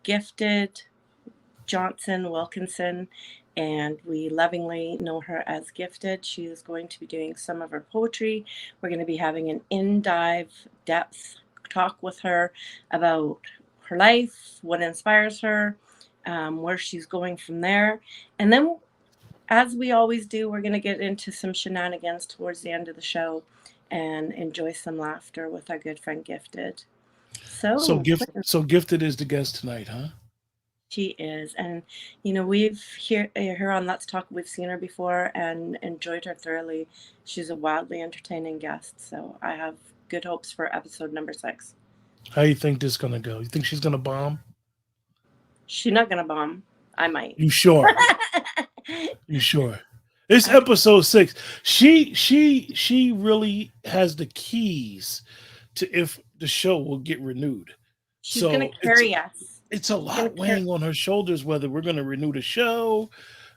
Gifted Johnson Wilkinson, and we lovingly know her as Gifted. She is going to be doing some of her poetry. We're going to be having an depth talk with her about her life, what inspires her, where she's going from there. And then, as we always do, we're going to get into some shenanigans towards the end of the show and enjoy some laughter with our good friend Gifted. So, So Gifted is the guest tonight, huh? she is. And, we've here on Let's Talk, we've seen her before and enjoyed her thoroughly. She's a wildly entertaining guest. So I have good hopes for episode number 6. How you think this gonna go? You think she's gonna bomb? She's not going to bomb. I might. You sure? You sure? It's I, episode 6. She really has the keys to if the show will get renewed. she's going So to carry us. it's a She's going lot to carry. weighing on her shoulders whether we're gonna renew the show.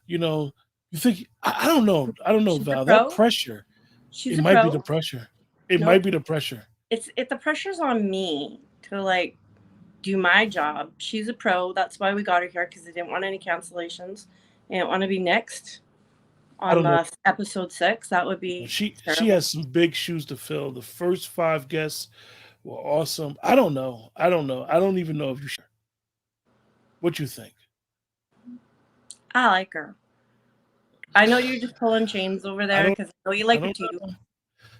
You know, you think I don't know. I don't know, She's a Val. That pro. pressure. She's It a might be the pro. pressure. It might Nope. be the pressure. The pressure's on me to do my job. She's a pro. That's why we got her here, because they didn't want any cancellations. They didn't want to be next I on don't know. episode 6. That would be She terrible. has some big shoes to fill. The first 5 guests were awesome. I don't know. I don't know. I don't even know if you should. What you think? I like her. I know you're just pulling chains over I there don't. because I know you I like her don't too. know.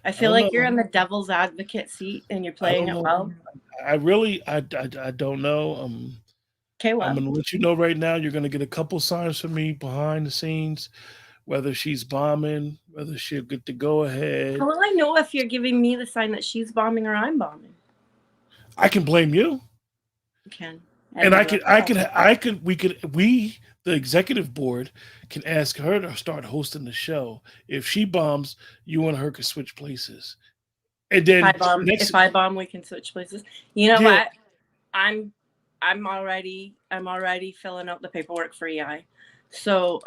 I I feel don't like you're know. in the devil's advocate seat and you're I playing don't it know. well. I really. I don't know. Okay, I'm well. gonna let you know right now. You're gonna get a couple signs from me behind the scenes, whether she's bombing, whether she'll get the go How ahead. will I know if you're giving me the sign that she's bombing or I'm bombing? I can blame you. You can. And And be like, oh, we, the executive board, can ask her to start hosting the show. If she bombs, you and her can switch places. And if I then bomb, next, if I bomb, we can switch places. You know yeah. what? I'm I'm already filling out the paperwork for EI. So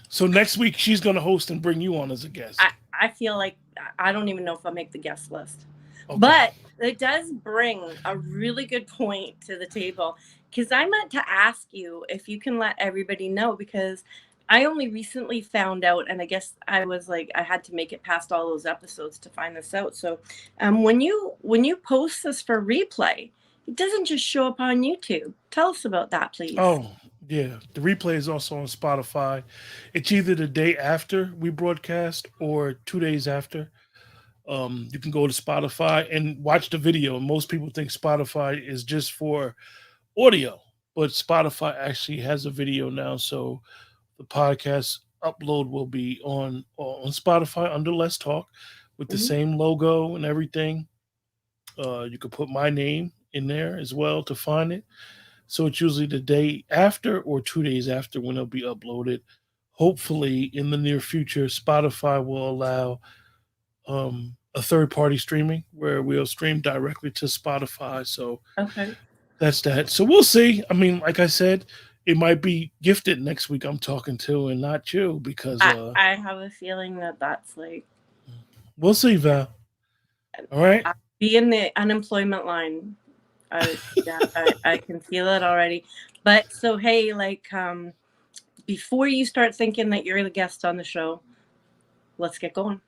So next week she's gonna host and bring you on as a guest. I feel like I don't even know if I'll make the guest list. Okay. But it does bring a really good point to the table, because I meant to ask you if you can let everybody know, because I only recently found out, and I guess I was like, I had to make it past all those episodes to find this out. So when you post this for replay, it doesn't just show up on YouTube. Tell us about that, please. Oh yeah, the replay is also on Spotify. It's either the day after we broadcast or 2 days after. You can go to Spotify and watch the video. Most people think Spotify is just for audio, but Spotify actually has a video now. So the podcast upload will be on Spotify under Let's Talk with the Mhm. same logo and everything. You could put my name in there as well to find it. So it's usually the day after or 2 days after when it'll be uploaded. Hopefully, in the near future, Spotify will allow a third party streaming where we'll stream directly to Spotify. So Okay. that's that. So we'll see. I mean, like I said, it might be Gifted next week I'm talking to and not you because I have a feeling that that's we'll see, Val. All right. I'll be in the unemployment line. Yeah, I can feel it already. But so hey, before you start thinking that you're the guest on the show, let's get going.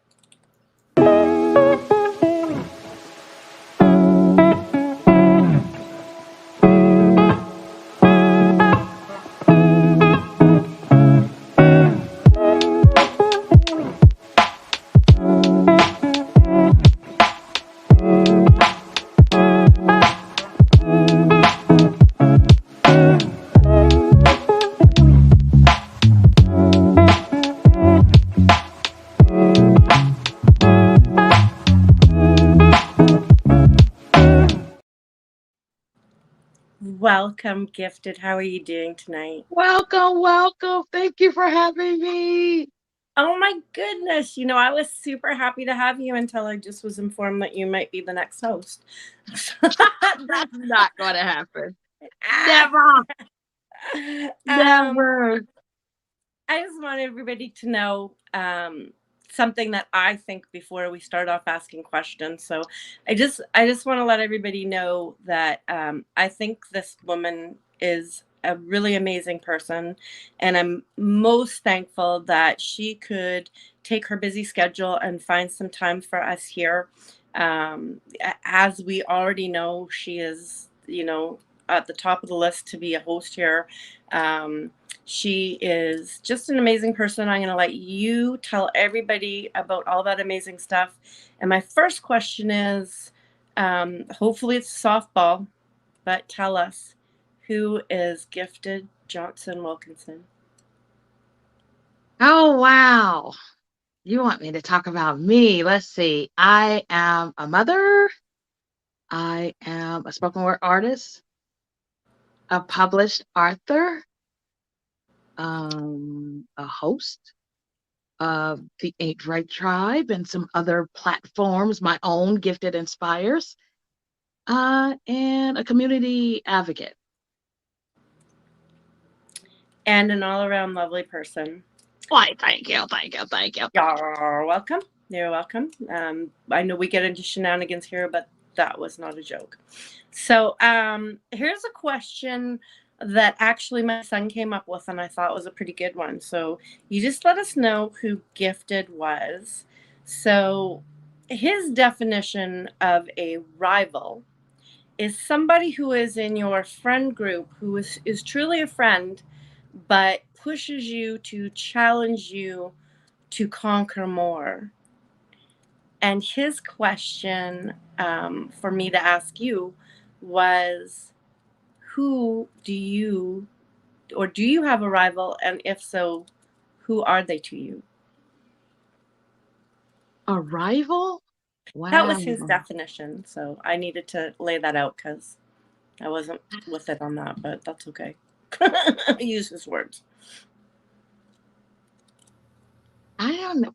Welcome, Gifted. How are you doing tonight? Welcome, welcome. Thank you for having me. Oh my goodness. I was super happy to have you until I just was informed that you might be the next host. That's not going to happen. Never. Um, Never. I just want everybody to know, something that I think before we start off asking questions. So I just want to let everybody know that I think this woman is a really amazing person, and I'm most thankful that she could take her busy schedule and find some time for us here. As we already know, she is, at the top of the list to be a host here. She is just an amazing person. I'm going to let you tell everybody about all that amazing stuff. And my first question is, hopefully it's softball, but tell us, who is Gifted Johnson Wilkinson? Oh, wow. You want me to talk about me? Let's see. I am a mother. I am a spoken word artist, a published author, a host of the Ain't Right Tribe and some other platforms, my own Gifted Inspires, and a community advocate. And an all-around lovely person. Why, thank you, thank you, thank you. You're welcome. You're welcome. I know we get into shenanigans here, but that was not a joke. So here's a question that actually my son came up with, and I thought was a pretty good one. So you just let us know who Gifted was. So his definition of a rival is somebody who is in your friend group, who is truly a friend, but pushes you to challenge you to conquer more. And his question for me to ask you was, who do you, or do you have a rival? And if so, who are they to you? A rival? That Wow. was his definition. So I needed to lay that out because I wasn't with it on that, but that's okay. I use his words. I don't know.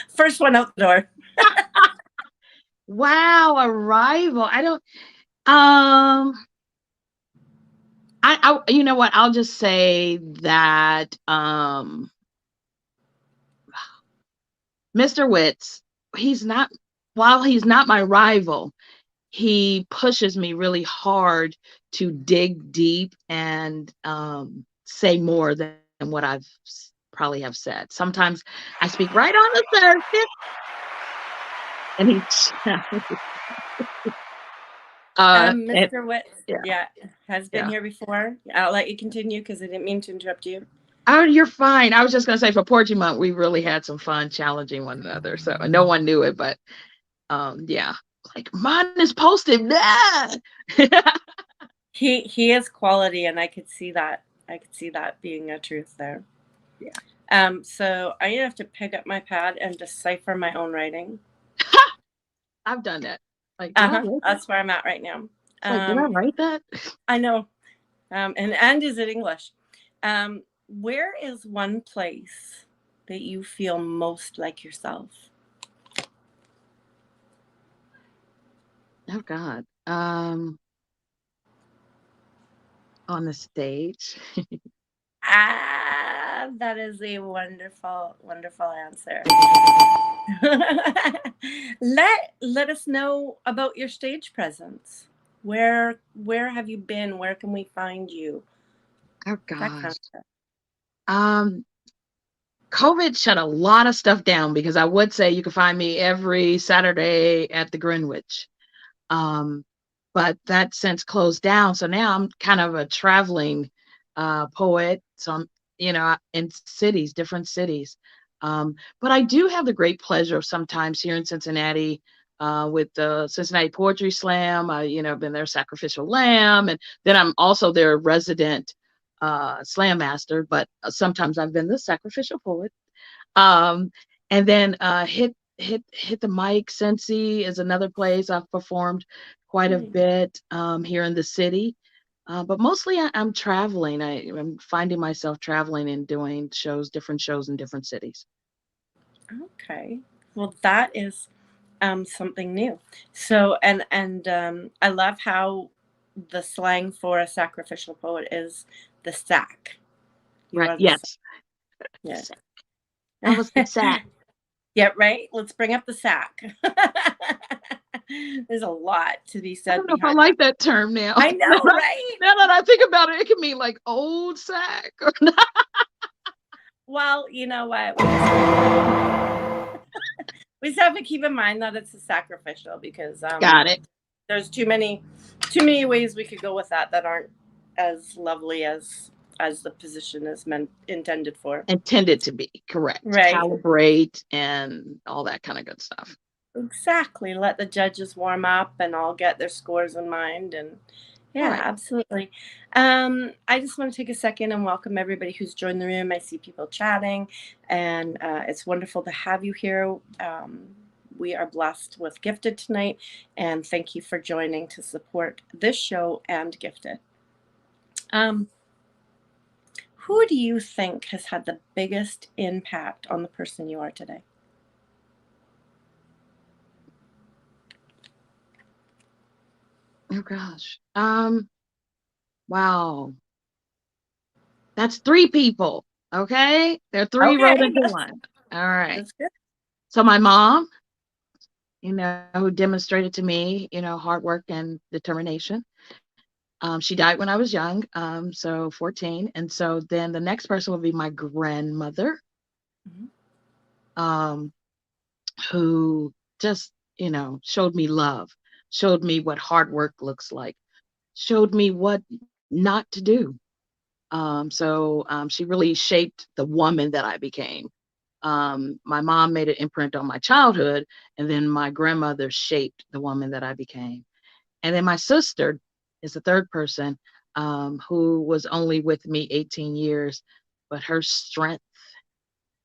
First one out the door. Wow, a rival. I don't you know what? I'll just say that Mr. Witz, while he's not my rival, he pushes me really hard to dig deep and say more than what I've probably have said. Sometimes I speak right on the surface, and he Mr. Witt, yeah. has been here before. I'll let you continue because I didn't mean to interrupt you. Oh, you're fine. I was just gonna say for Porgy Month, we really had some fun challenging one another. So no one knew it, but yeah. Like mine is posted. Nah. He is quality, and I could see that. I could see that being a truth there. Yeah. So I have to pick up my pad and decipher my own writing. I've done that. Like, that's where I'm at right now. Like, did I write that? I know. And is it English? Where is one place that you feel most like yourself? Oh God. On the stage. That is a wonderful, wonderful answer. Let us know about your stage presence. Where have you been? Where can we find you? Oh That kind gosh. of stuff. COVID shut a lot of stuff down because I would say you can find me every Saturday at the Greenwich. But that since closed down. So now I'm kind of a traveling poet. So I'm, in cities, different cities. But I do have the great pleasure of sometimes here in Cincinnati with the Cincinnati Poetry Slam. Been their Sacrificial Lamb, and then I'm also their resident slam master. But sometimes I've been the sacrificial poet. And then hit the mic. Cincy is another place I've performed quite a bit here in the city. But mostly I'm traveling. I'm finding myself traveling and doing different shows in different cities. Okay. Well, that is something new. So, and I love how the slang for a sacrificial poet is the sack. You Right. are the sack. Yes. Yeah. I was the sack. Yeah, right? Let's bring up the sack. There's a lot to be I said don't know if I behind like that. that term now. I know, right? Now that I think about it, it can mean like old sack or not. Well, you know what? We just have to keep in mind that it's a sacrificial because Got it. there's too many ways we could go with that aren't as lovely as the position is meant intended for. Intended to be correct. Right. Calibrate and all that kind of good stuff. Exactly. Let the judges warm up and all get their scores in mind. And yeah, Right. absolutely. I just want to take a second and welcome everybody who's joined the room. I see people chatting, and it's wonderful to have you here. We are blessed with Gifted tonight, and thank you for joining to support this show and Gifted. Who do you think has had the biggest impact on the person you are today? Oh gosh. Wow. That's 3 people. Okay. There are 3 rolled Okay, into one. All right. that's good. So my mom, who demonstrated to me, hard work and determination. She died when I was young, so 14. And so then the next person would be my grandmother, Mhm. who just, showed me love, showed me what hard work looks like, showed me what not to do. So she really shaped the woman that I became. My mom made an imprint on my childhood, and then my grandmother shaped the woman that I became. And then my sister is the third person, who was only with me 18 years, but her strength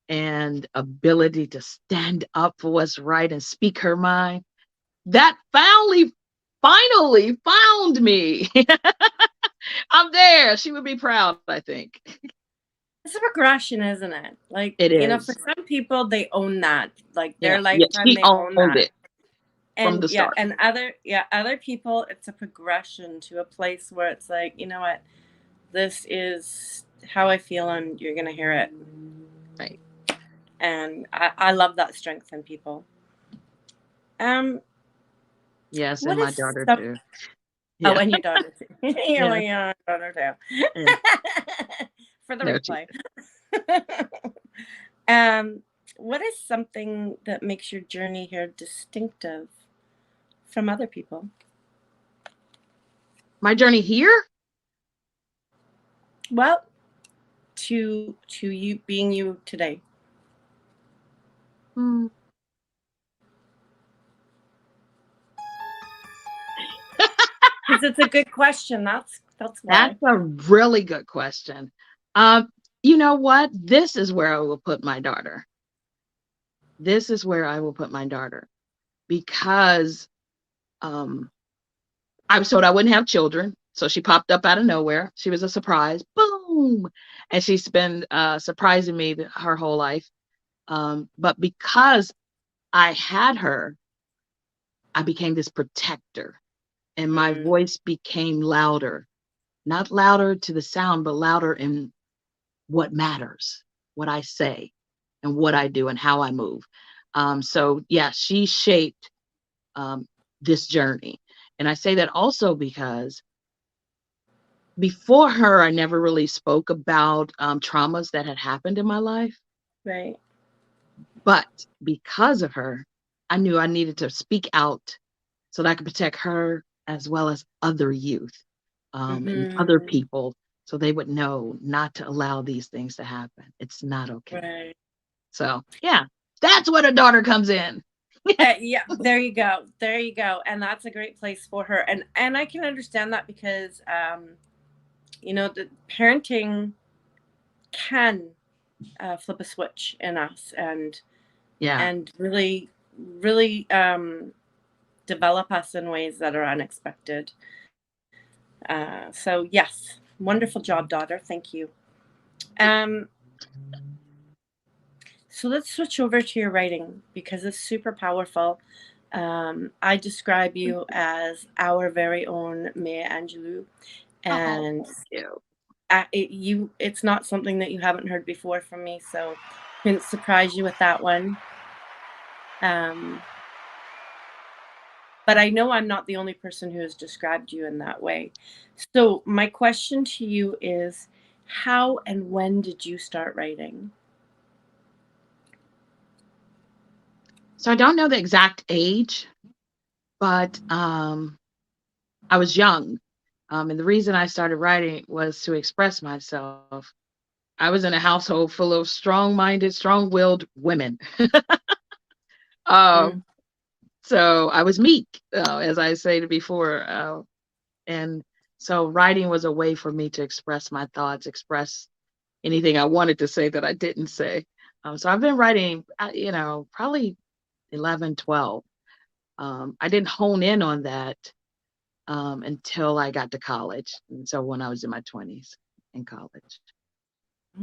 and ability to stand up for what's right and speak her mind, that finally found me. I'm there. She would be proud, I think. It's a progression, isn't it? Like, It for is. some people, they own that. Like Yeah. their Yeah. lifetime, She they own owned that. it from the start. And other people, it's a progression to a place where it's like, you know what, this is how I feel, and you're gonna hear it. Right. And I love that strength in people. Yes. What And my is daughter some? too. Oh, Yeah. and your daughter too. You're Yeah. like, yeah, daughter too. Yeah. For the No, she, replay. um, what is something that makes your journey here distinctive from other people? my journey here. Well, to you being you today. Hmm. Because it's a good question. That's That's why. a really good question. You know what? This is where I will put my daughter. This is where I will put my daughter because I was told I wouldn't have children. So she popped up out of nowhere. She was a surprise. Boom. And she's been surprising me her whole life. But because I had her, I became this protector and my Mm, voice became louder, not louder to the sound, but louder in what matters, what I say and what I do and how I move. So yeah, she shaped this journey. And I say that also because before her, I never really spoke about traumas that had happened in my life. right. But because of her, I knew I needed to speak out so that I could protect her as well as other youth, and other Mm-hmm. people so they would know not to allow these things to happen. It's not okay. Right. So, yeah, that's where the daughter comes in. Yeah, there you go. There you go. And that's a great place for her. And I can understand that because the parenting can flip a switch in us Yeah. and really develop us in ways that are unexpected. So yes, wonderful job, daughter. Thank you. Um, so let's switch over to your writing because it's super powerful. I describe you as our very own Maya Angelou, Oh, and thank you. it's not something that you haven't heard before from me, so couldn't surprise you with that one. Um, but I know I'm not the only person who has described you in that way. So my question to you is, how and when did you start writing? So I don't know the exact age, but I was young. And the reason I started writing was to express myself. I was in a household full of strong-minded, strong-willed women. Mm, um, so I was meek, as I said before. And so writing was a way for me to express my thoughts, express anything I wanted to say that I didn't say. So I've been writing, probably 11, 12. I didn't hone in on that until I got to college. And so when I was in my 20s in college.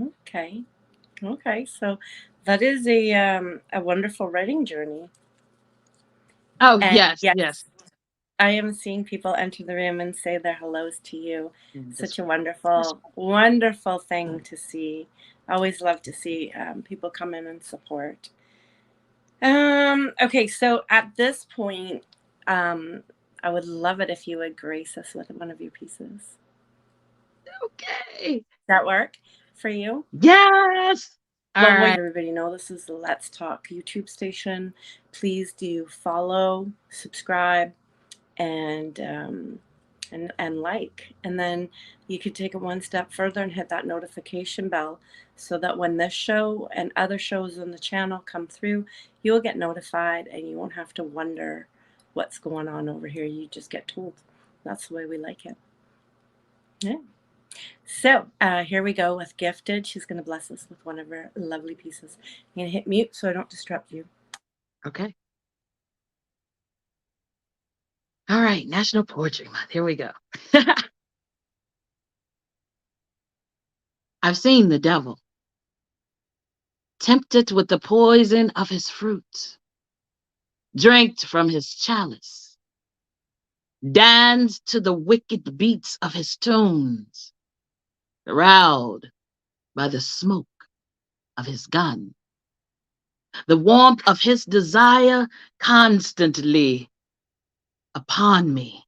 okay. Okay. So that is a wonderful writing journey. Oh, And yes, yes, yes. I am seeing people enter the room and say their hellos to you. This Such a wonderful, wonderful thing to see. I always love to see people come in and support. Okay, so at this point, um, I would love it if you would grace us with one of your pieces. okay. Does that work for you? Yes. All Well, what right. everybody know, this is the Let's Talk YouTube station. Please do follow, subscribe, and and like, and then you could take it one step further and hit that notification bell so that when this show and other shows on the channel come through, you'll get notified and you won't have to wonder what's going on over here. You just get told. That's the way we like it. Yeah. So here we go with Gifted. She's going to bless us with one of her lovely pieces. I'm going to hit mute so I don't disrupt you. Okay. All right. National Poetry Month. Here we go. I've seen the devil tempted with the poison of his fruit, drank from his chalice, danced to the wicked beats of his tunes, aroused by the smoke of his gun, the warmth of his desire constantly upon me,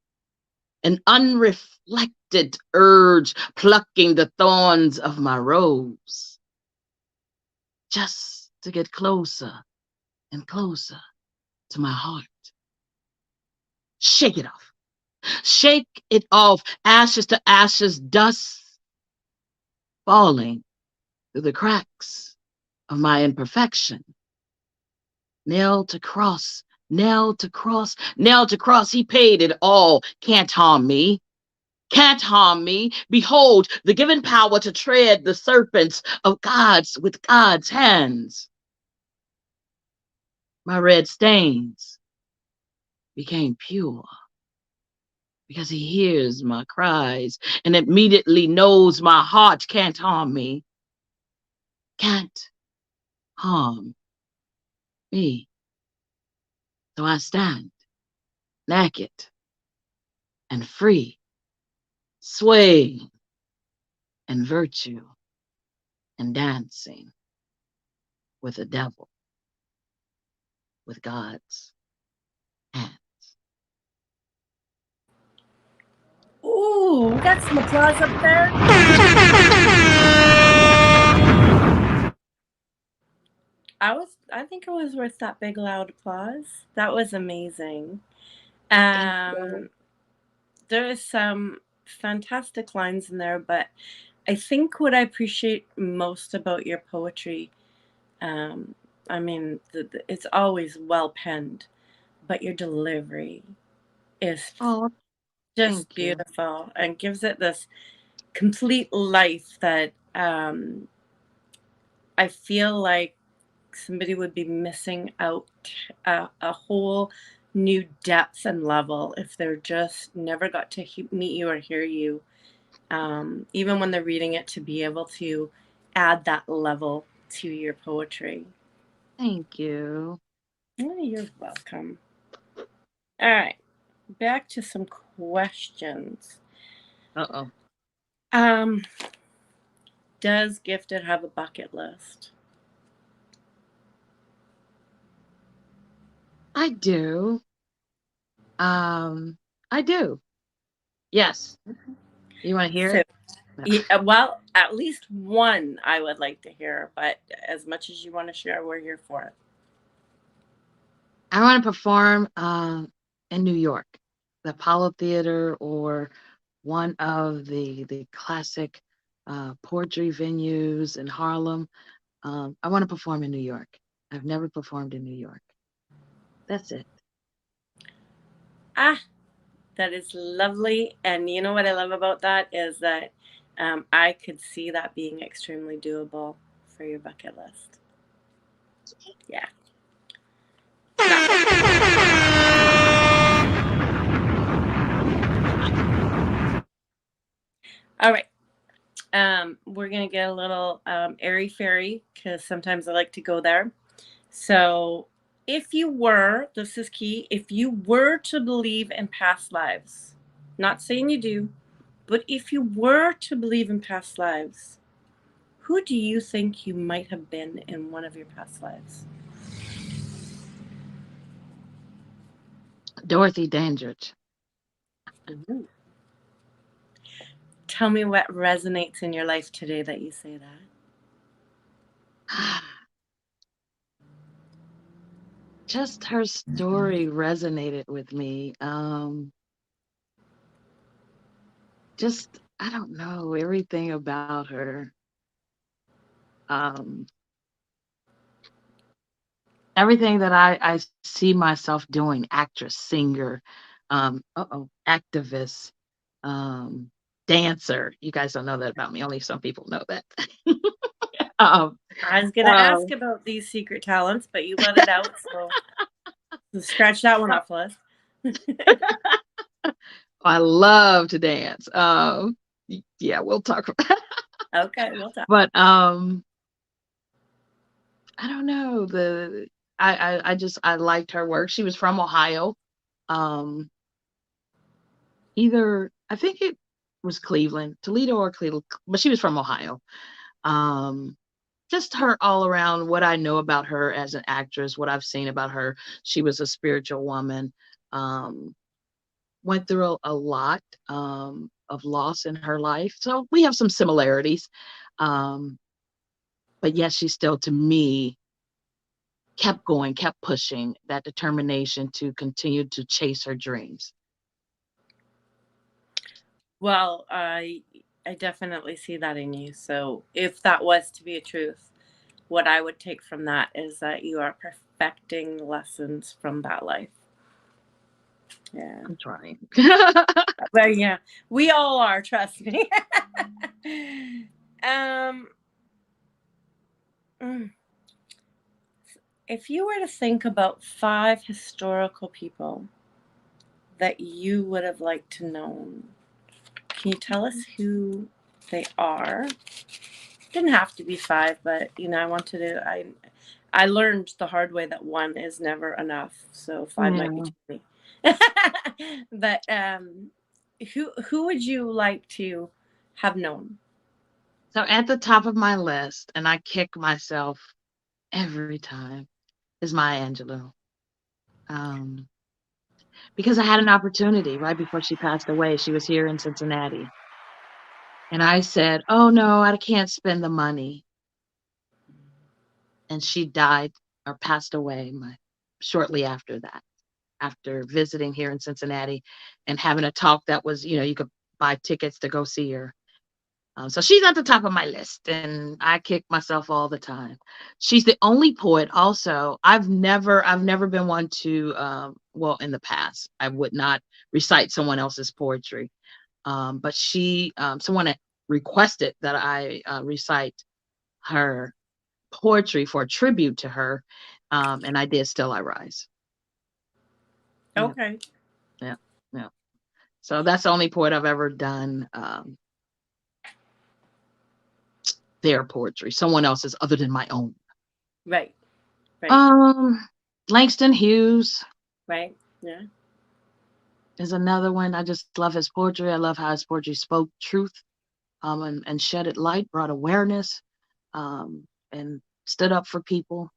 an unreflected urge plucking the thorns of my rose, just to get closer and closer to my heart. Shake it off. Shake it off, ashes to ashes, dust falling through the cracks of my imperfection. Nail to cross, nail to cross, nail to cross. He paid it all. Can't harm me. Can't harm me. Behold, the given power to tread the serpents of God's with God's hands. My red stains became pure because he hears my cries and immediately knows my heart can't harm me. Can't harm me. So I stand naked and free, swaying and virtue and dancing with the devil, with God's hand. Ooh, we got some applause up there. I think it was worth that big loud applause. That was amazing. Thank you. Um, there is some fantastic lines in there, but I think what I appreciate most about your poetry, um, I mean, it's always well penned, but your delivery is Oh, just thank you. beautiful and gives it this complete life that I feel like somebody would be missing out a whole new depth and level if they're just never got to meet you or hear you. Even when they're reading it, to be able to add that level to your poetry. Thank you. Oh, you're welcome. All right, back to some questions. Uh-oh. Um, Does Gifted have a bucket list? I do. I do. Yes. You want to hear So, it? well, at least one I would like to hear, but as much as you want to share, we're here for it. I want to perform in New York, the Apollo Theater, or one of the classic poetry venues in Harlem. I want to perform in New York. I've never performed in New York. That's it. Ah, that is lovely. And you know what I love about that is that I could see that being extremely doable for your bucket list. Yeah. All right. We're going to get a little airy fairy because sometimes I like to go there. So, if you were, this is key, if you were to believe in past lives, not saying you do, but if you were to believe in past lives, who do you think you might have been in one of your past lives? Dorothy Dandridge. Ooh. Tell me what resonates in your life today that you say that. Just her story resonated with me. Just, I don't know, everything about her. Um, Everything that I see myself doing, actress, singer, activist, um, dancer. You guys don't know that about me. Only some people know that. um, I was going to ask um, about these secret talents, but you let it out, so scratch that one off the list. I love to dance. Yeah, we'll talk about. Okay, we'll talk. But I don't know. I just I liked her work. She was from Ohio. Um, Either I think it was Cleveland, Toledo or Cleveland, but she was from Ohio. Um, just her all around, what I know about her as an actress, what I've seen about her. She was a spiritual woman. Um, Went through a lot of loss in her life, so we have some similarities. Um, but yes, she still, to me, kept going, kept pushing, that determination to continue to chase her dreams. Well, I definitely see that in you. So, if that was to be a truth, what I would take from that is that you are perfecting lessons from that life. Yeah. I'm trying. But yeah, we all are, trust me. um mm, if you were to think about 5 historical people that you would have liked to know, can you tell us who they are? Didn't have to be 5, but I wanted to. I learned the hard way that 1 is never enough, so 5 might be Yeah. too many. But who would you like to have known? So at the top of my list, and I kick myself every time, is Maya Angelou. Um, because I had an opportunity right before she passed away. She was here in Cincinnati. And I said, "Oh no, I can't spend the money." And she died or passed away shortly after that, after visiting here in Cincinnati and having a talk that was, you could buy tickets to go see her. So she's at the top of my list, and I kick myself all the time. She's the only poet. Also, I've never been one to, well, in the past, I would not recite someone else's poetry. But someone had requested that I recite her poetry for a tribute to her, and I did. Still, I rise. Yeah, Okay. yeah, yeah. So that's the only poet I've ever done. Their poetry, someone else's other than my own. Right. Right. Um, Langston Hughes Right. Yeah. is another one. I just love his poetry. I love how his poetry spoke truth. and shedded light, brought awareness, and stood up for people.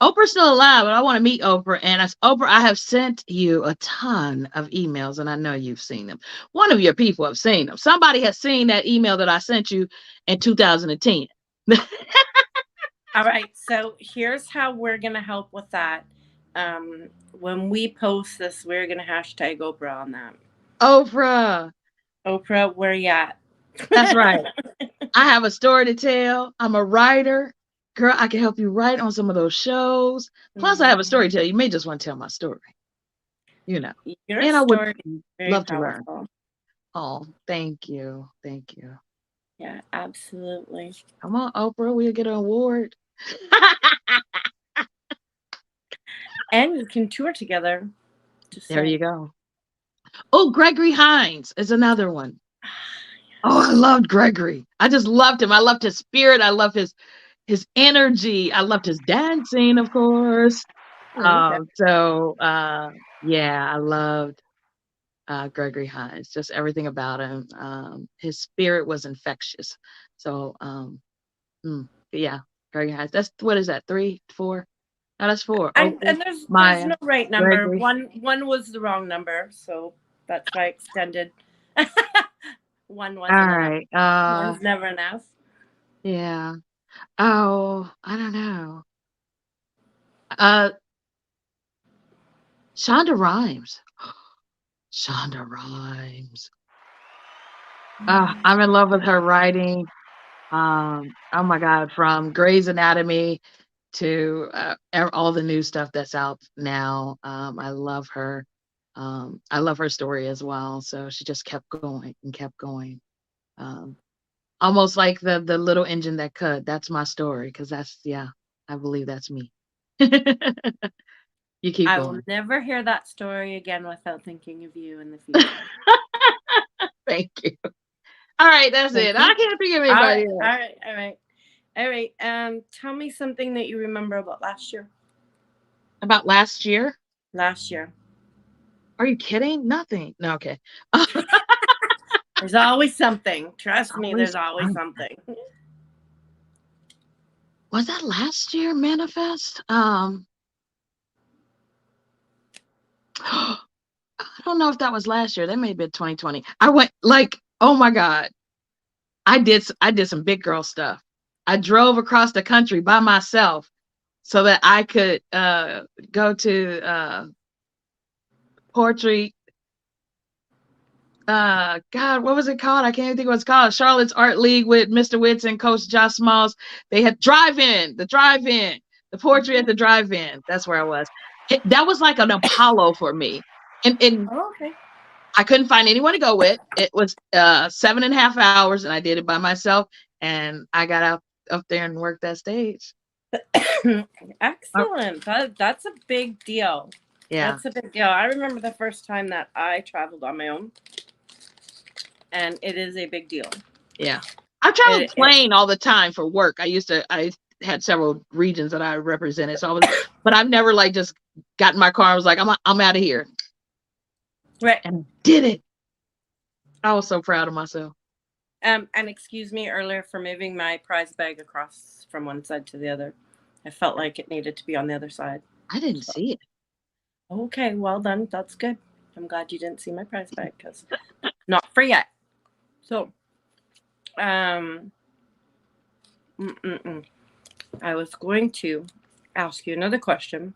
Oprah's still alive, but I want to meet Oprah. And as Oprah, I have sent you a ton of emails, and I know you've seen them. One of your people have seen them. Somebody has seen that email that I sent you in 2010. All right, so here's how we're going to help with that. When we post this, we're going to hashtag Oprah on that. Oprah, where you at? That's right. I have a story to tell. I'm a writer. Girl, I can help you write on some of those shows. Plus, I have a story to tell. You may just want to tell my story. Your and I would story is very love to powerful. learn. Oh, thank you. Thank you. Yeah, absolutely. Come on, Oprah, we'll get an award. And you can tour together. There you go. Oh, Gregory Hines is another one. Oh, I loved Gregory. I just loved him. I loved his spirit. I loved his energy. I loved his dancing, of course. So yeah, I loved Gregory Hines. Just everything about him. His spirit was infectious. So yeah, Gregory Hines. That's, what is that? 3, 4? No, that's 4. And there's no right number. Gregory. One was the wrong number, so that's why I extended. One wasn't all right. One's never enough. Yeah. Oh, I don't know. Shonda Rhimes. Shonda Rhimes. I'm in love with her writing. Oh my God, from Grey's Anatomy to all the new stuff that's out now. I love her. I love her story as well. So she just kept going and kept going. Almost like the little engine that could. That's my story, because I believe that's me. You keep going. I will never hear that story again without thinking of you in the future. Thank you. All right, that's it. I can't think of anybody else. All right. Tell me something that you remember about last year. About last year? Last year. Are you kidding? Nothing. No, okay. There's always something. Trust me, there's always something. Was that last year, Manifest? I don't know if that was last year. That may have been 2020. I went oh my God. I did some big girl stuff. I drove across the country by myself so that I could go to poetry. God, what was it called? I can't even think what it's called. Charlotte's Art League with Mr. Witts and Coach Josh Smalls. They had the poetry at the drive-in. That's where I was. That was like an Apollo for me. And okay. I couldn't find anyone to go with. It was 7.5 hours, and I did it by myself. And I got up there and worked that stage. Excellent. That's a big deal. Yeah, that's a big deal. I remember the first time that I traveled on my own, and it is a big deal. Yeah, I traveled plane all the time for work. I had several regions that I represented, but I've never just got in my car. I was like, I'm out of here. Right. And did it. I was so proud of myself. And excuse me earlier for moving my prize bag across from one side to the other. I felt like it needed to be on the other side. I didn't see it. Okay, well then, that's good. I'm glad you didn't see my prize bag, because not free yet. So, I was going to ask you another question,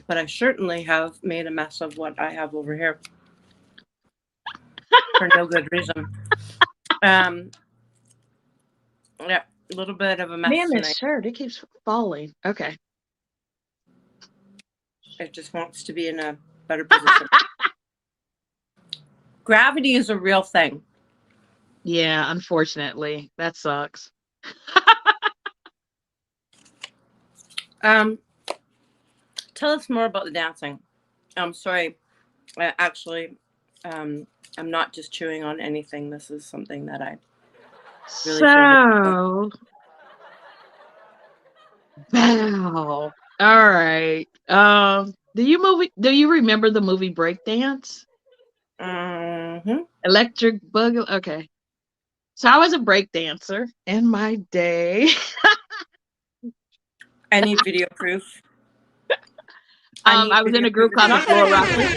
but I certainly have made a mess of what I have over here for no good reason. Yeah, a little bit of a mess. Man, this shirt, it keeps falling. Okay. It just wants to be in a better position. Gravity is a real thing. Yeah, unfortunately. That sucks. Tell us more about the dancing. I'm sorry. Actually, I'm not just chewing on anything. This is something that I really Val, All right. Do you remember the movie Breakdance? Mm-hmm. Electric Boogaloo? Okay. So I was a break dancer in my day. I need video proof. I need I was in video a proof. group It's called the not that I Floor don't Rockers. believe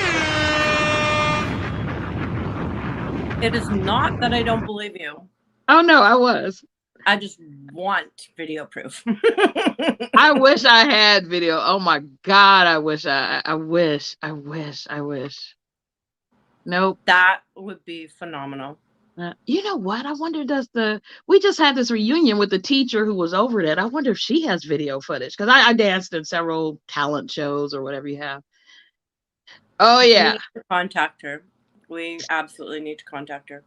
you. It is not that I don't believe you. Oh no, I was. I just want video proof. I wish I had video. Oh my God, I wish. Nope. That would be phenomenal. You know what? I wonder we just had this reunion with the teacher who was over that. I wonder if she has video footage because I danced in several talent shows or whatever you have. Oh We yeah. need to contact her. We absolutely need to contact her.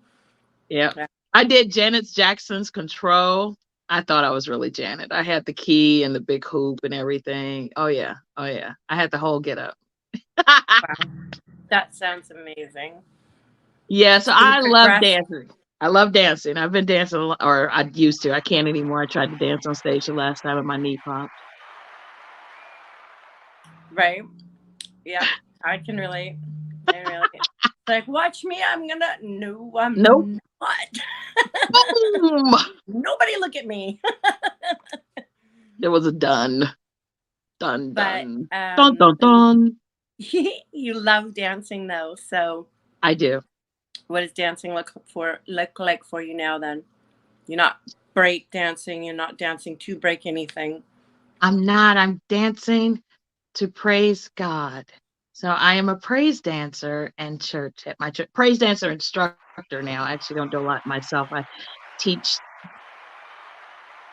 Yeah. Yeah. I did Janet Jackson's Control. I thought I was really Janet. I had the key and the big hoop and everything. Oh yeah. Oh yeah. I had the whole get up. Wow. That sounds amazing. Yeah, so So you I love progressed, dancing. I love dancing. I've been dancing or I used to. I can't anymore. I tried to dance on stage the last time and my knee popped. right? Yep. I can relate. I relate. It's like, watch me. I'm gonna. No, Nope. I'm not. Boom. Nobody look at me. There was a done. Done, But done. Dun, dun, dun. you love dancing though. So I do. what does dancing look like for you now? Then you're not break dancing. You're not dancing to break anything. I'm not. I'm dancing to praise God. So I am a praise dancer and church at my church. Praise dancer instructor now. I actually don't do a lot myself. I teach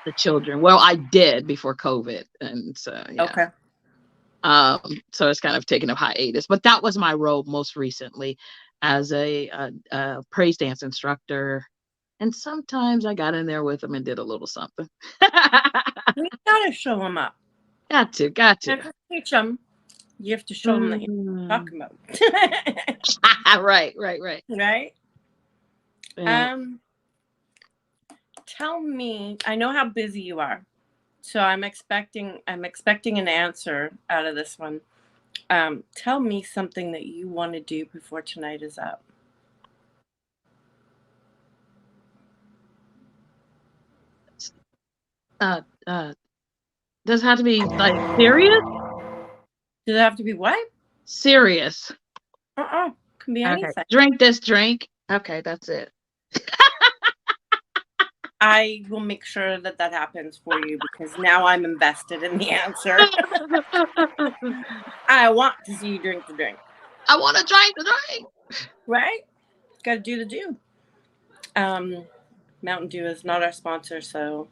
the children. Well, I did before COVID. And so yeah. Okay. So it's kind of taken a hiatus. But that was my role most recently as a praise dance instructor. And sometimes I got in there with them and did a little something. We gotta show them up. Got to. Can't just teach them. You have to show them that you're talking about. Right. Right? Yeah. Tell me, I know how busy you are. So I'm expecting an answer out of this one. Tell me something that you want to do before tonight is up. Uh, does it have to be like serious? Does it have to be what? Serious. Can be Okay. anything. Drink this drink. Okay, that's it. I will make sure that happens for you because now I'm invested in the answer. I want to see you drink the drink. I want to drink the drink. Right? Got to do the do. Mountain Dew is not our sponsor, so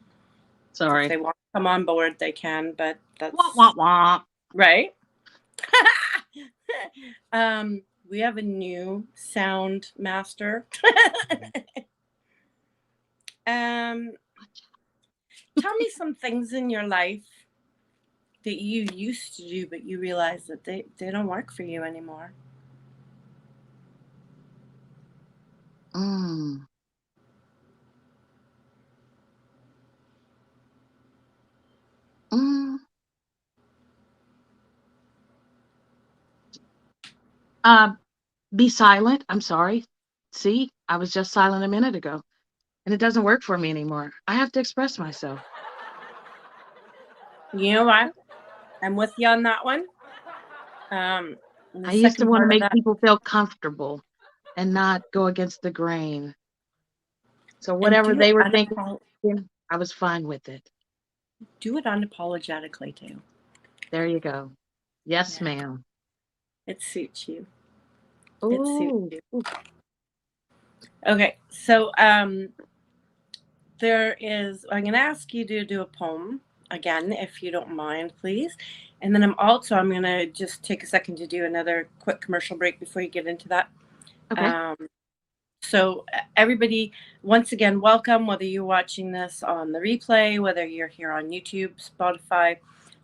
sorry. if they want to come on board, they can, but that's wah. Right. We have a new sound master. Tell me some things in your life that you used to do, but you realize that they don't work for you anymore. Be silent. I'm sorry. See, I was just silent a minute ago, and it doesn't work for me anymore. I have to express myself. You know what? I'm with you on that one. I used to want to make people feel comfortable and not go against the grain. So whatever they were thinking, I was fine with it. Do it unapologetically too. There you go. Yes, ma'am. It suits you. Ooh. It suits you. Okay, so I'm going to ask you to do a poem again, if you don't mind, please. And then I'm going to just take a second to do another quick commercial break before you get into that. Okay. So everybody, once again, welcome, whether you're watching this on the replay, whether you're here on YouTube, Spotify,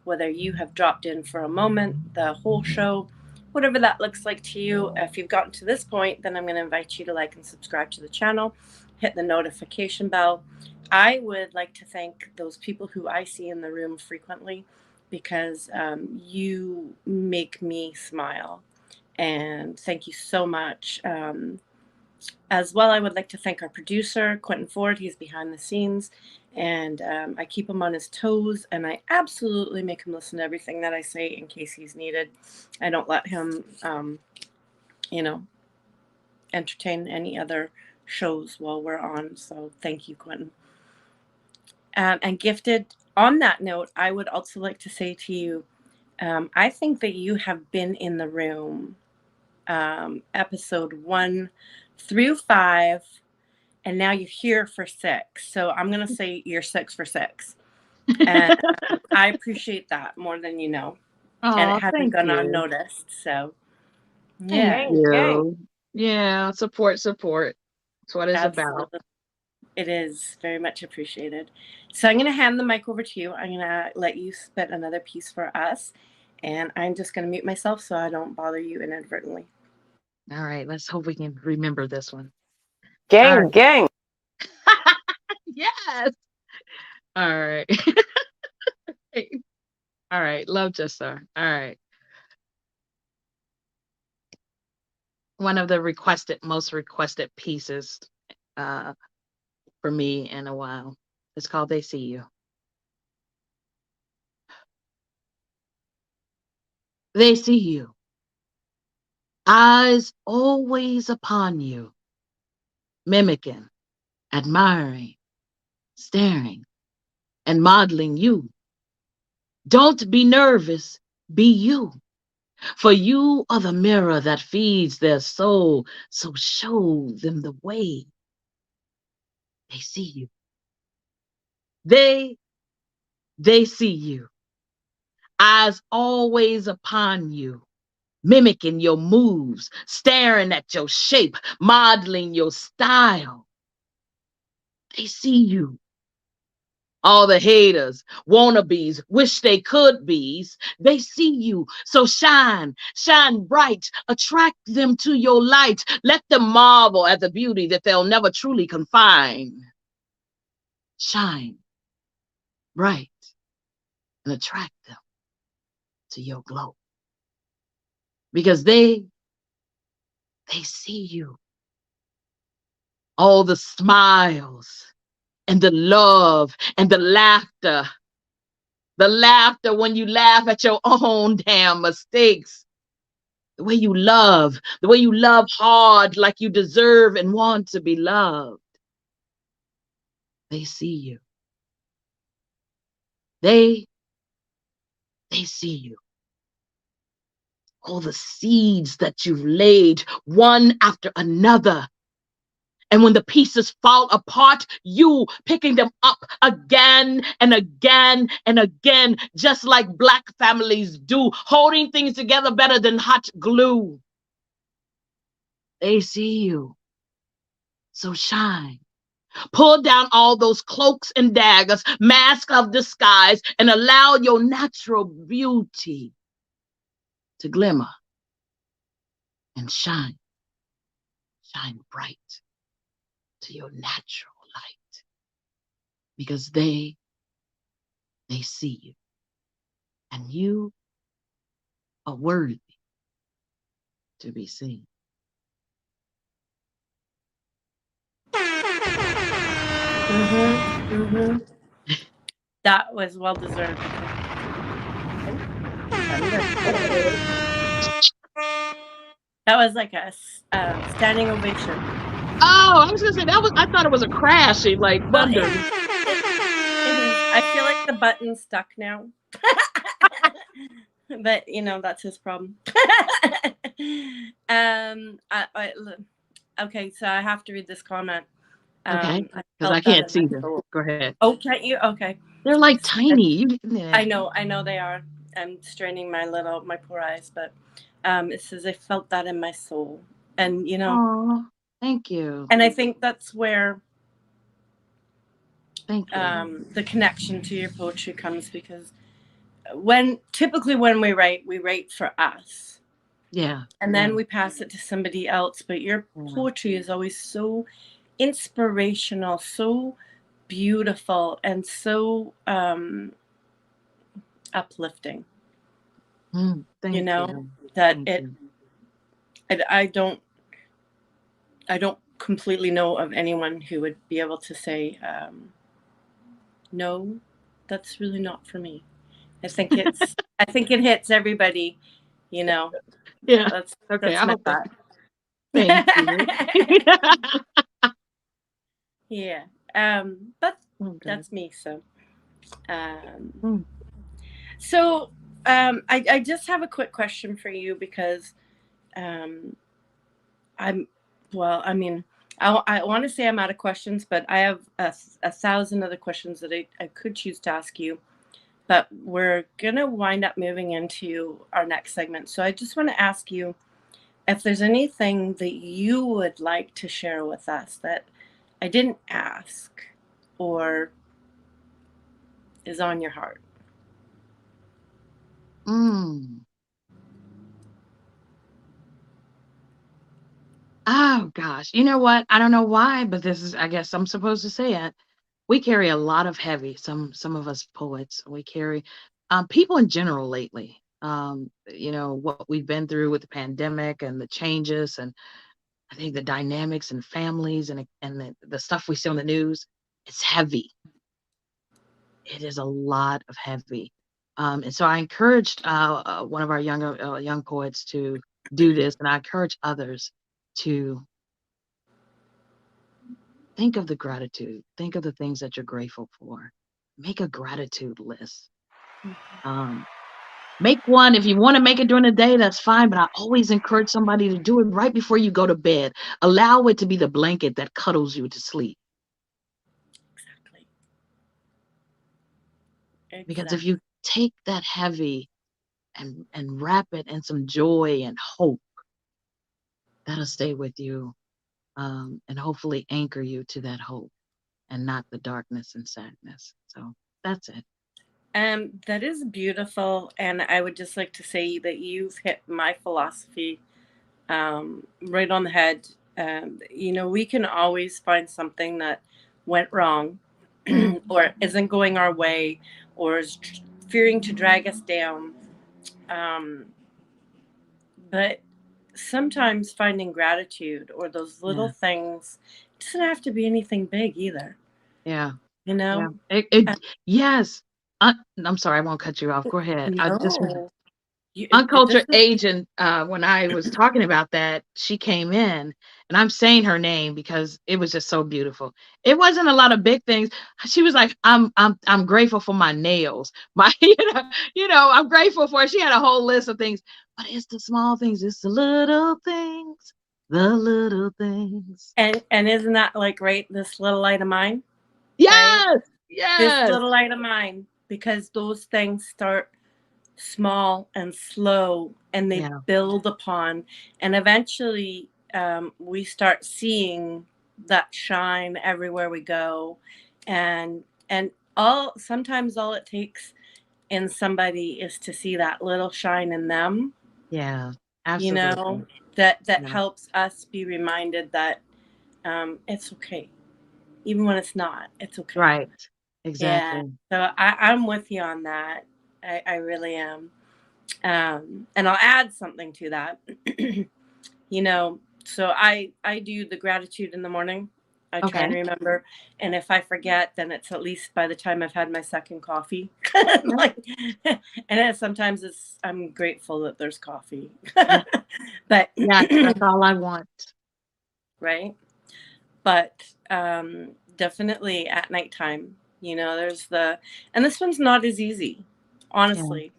whether you have dropped in for a moment, the whole show, whatever that looks like to you. If you've gotten to this point, then I'm going to invite you to like and subscribe to the channel, hit the notification bell. I would like to thank those people who I see in the room frequently, because you make me smile. And thank you so much. As well, I would like to thank our producer, Quentin Ford. He's behind the scenes, and I keep him on his toes, and I absolutely make him listen to everything that I say in case he's needed. I don't let him, entertain any other shows while we're on. So thank you, Quentin. And Gifted, on that note, I would also like to say to you, I think that you have been in the room, episode 1 through 5, and now you're here for 6. So I'm going to say you're 6 for 6. And I appreciate that more than you know. And it Oh, hasn't thank gone you. unnoticed. So, Thank yeah. you. Yeah, support. That's what it's about. Absolutely. It is very much appreciated. So I'm going to hand the mic over to you. I'm going to let you spit another piece for us. And I'm just going to mute myself so I don't bother you inadvertently. All right, let's hope we can remember this one. Gang. Yes. All right. All right, love just sir. All right. One of the most requested pieces for me in a while. It's called They See You. They see you. Eyes always upon you, mimicking, admiring, staring, and modeling you. Don't be nervous, be you. For you are the mirror that feeds their soul, so show them the way. They see you. They see you. Eyes always upon you, mimicking your moves, staring at your shape, modeling your style. They see you. All the haters, wannabes, wish they could be's, they see you. So shine bright, attract them to your light. Let them marvel at the beauty that they'll never truly confine. Shine bright and attract them to your glow. Because they see you. All the smiles and the love and the laughter. The laughter when you laugh at your own damn mistakes. The way you love hard like you deserve and want to be loved. They see you. They see you. All the seeds that you've laid one after another. And when the pieces fall apart, you picking them up again and again and again, just like Black families do, holding things together better than hot glue. They see you. So shine. Pull down all those cloaks and daggers, mask of disguise, and allow your natural beauty to glimmer and shine. Shine bright to your natural light, because they see you, and you are worthy to be seen. That was well deserved. That was like a standing ovation. Oh, I was gonna say I thought it was a crashing, like thunder. It is. I feel like the button's stuck now. But that's his problem. Okay, so I have to read this comment. Okay, because I can't see them. Go ahead. Oh, can't you? Okay. They're like tiny. I know they are. I'm straining my poor eyes, but it says I felt that in my soul, and Oh, thank you. And I think that's where thank you. The connection to your poetry comes, because typically when we write for us. Yeah. And then we pass it to somebody else. But your poetry is always so inspirational, so beautiful, and so uplifting. Thank That you. Thank it, you. I don't completely know of anyone who would be able to say, no, that's really not for me. I think it hits everybody, you know. Yeah. That's Okay. that's I my hope that. thought. Thank you. Yeah. But Okay. that's me. So, um, Mm, so I just have a quick question for you because um, I'm, well, I mean, I want to say I'm out of questions, but I have a thousand other questions that I could choose to ask you. But we're going to wind up moving into our next segment. So I just want to ask you if there's anything that you would like to share with us that I didn't ask or is on your heart. mm. Oh gosh. You know what? I don't know why, but this is, I guess I'm supposed to say it. We carry a lot of heavy, some of us poets, we carry people in general lately. What we've been through with the pandemic and the changes, and I think the dynamics and families and the stuff we see on the news, it's heavy. It is a lot of heavy. And so I encouraged one of our young poets to do this, and I encourage others to think of the gratitude, think of the things that you're grateful for. Make a gratitude list. Um, Make one. If you want to make it during the day, that's fine. But I always encourage somebody to do it right before you go to bed. Allow it to be the blanket that cuddles you to sleep. Exactly. Because if Exactly. you take that heavy and wrap it in some joy and hope, that'll stay with you, and hopefully anchor you to that hope and not the darkness and sadness. So that's it. That is beautiful. And I would just like to say that you've hit my philosophy right on the head. We can always find something that went wrong Mm, or isn't going our way or is fearing to drag us down. Um, but sometimes finding gratitude or those little yeah, things doesn't have to be anything big either, yeah, you yeah. know? Uh, Yes. I'm sorry, I won't cut you off. Go ahead. I just no, it Uncultured doesn't. agent, when I was talking about that, she came in, and I'm saying her name because it was just so beautiful. It wasn't a lot of big things. She was like, I'm grateful for my nails. My, I'm grateful for it. She had a whole list of things, but it's the small things, it's the little things, the little things. And isn't that like, right, this little light of mine, right? Yes, This yes, little light of mine, because those things start small and slow and they yeah, build upon, and eventually we start seeing that shine everywhere we go. And all sometimes all it takes in somebody is to see that little shine in them, yeah, you know, absolutely. that Yeah, helps us be reminded that it's okay. Even when it's not, it's okay. right, Yeah. exactly. So I'm with you on that. I really am. And I'll add something to that. you know, so I do the gratitude in the morning. I try and Okay. remember, and if I forget, then it's at least by the time I've had my second coffee. Yeah, like, and then sometimes I'm grateful that there's coffee, yeah. but Yes, that's all I want. right. But definitely at nighttime, there's and this one's not as easy, Yeah, honestly.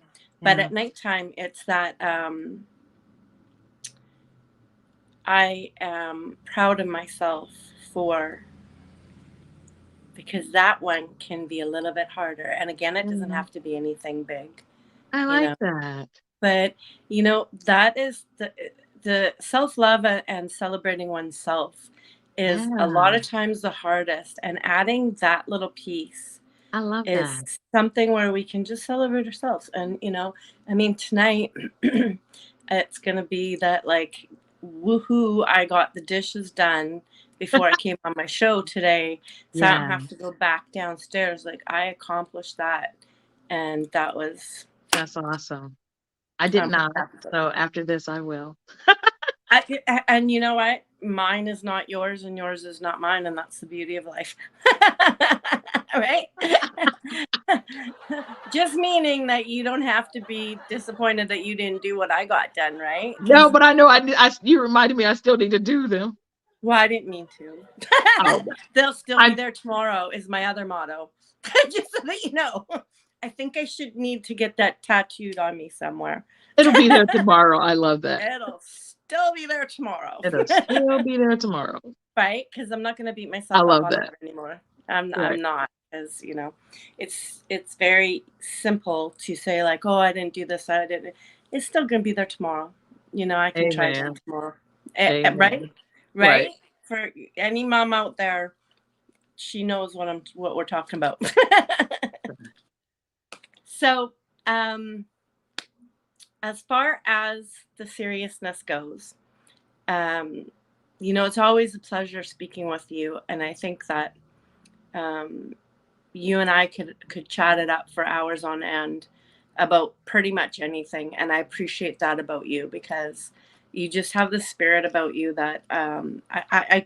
But yeah. at nighttime, it's that I am proud of myself for, because that one can be a little bit harder. And again, it doesn't Mhm. have to be anything big, I you like know. that. But that is the self-love and celebrating oneself is a Yeah, lot of times the hardest. And adding that little piece I love is that. something where we can just celebrate ourselves. And I mean, tonight it's gonna be that, like, woohoo, I got the dishes done before I came on my show today, so I don't Yeah, have to go back downstairs. Like, I accomplished that, And that was That's awesome. I did not. fantastic. So after this, I will. And you know what? Mine is not yours, and yours is not mine, and that's the beauty of life. Right? Just meaning that you don't have to be disappointed that you didn't do what I got done, right? No, but I know you reminded me I still need to do them. Well, I didn't mean to. Oh, They'll still be there tomorrow is my other motto. Just so that you know. I think I should need to get that tattooed on me somewhere. It'll be there tomorrow. I love that. It'll still be there tomorrow. It'll still be there tomorrow. Right? Because I'm not going to beat myself up on it anymore. I'm not, because you know, it's very simple to say like, oh, I didn't do this, I didn't. It's still going to be there tomorrow. You know, I can try it tomorrow. Right? For any mom out there, she knows what we're talking about. So, as far as the seriousness goes, you know, it's always a pleasure speaking with you, and I think that you and I could chat it up for hours on end about pretty much anything, and I appreciate that about you, because you just have the spirit about you that I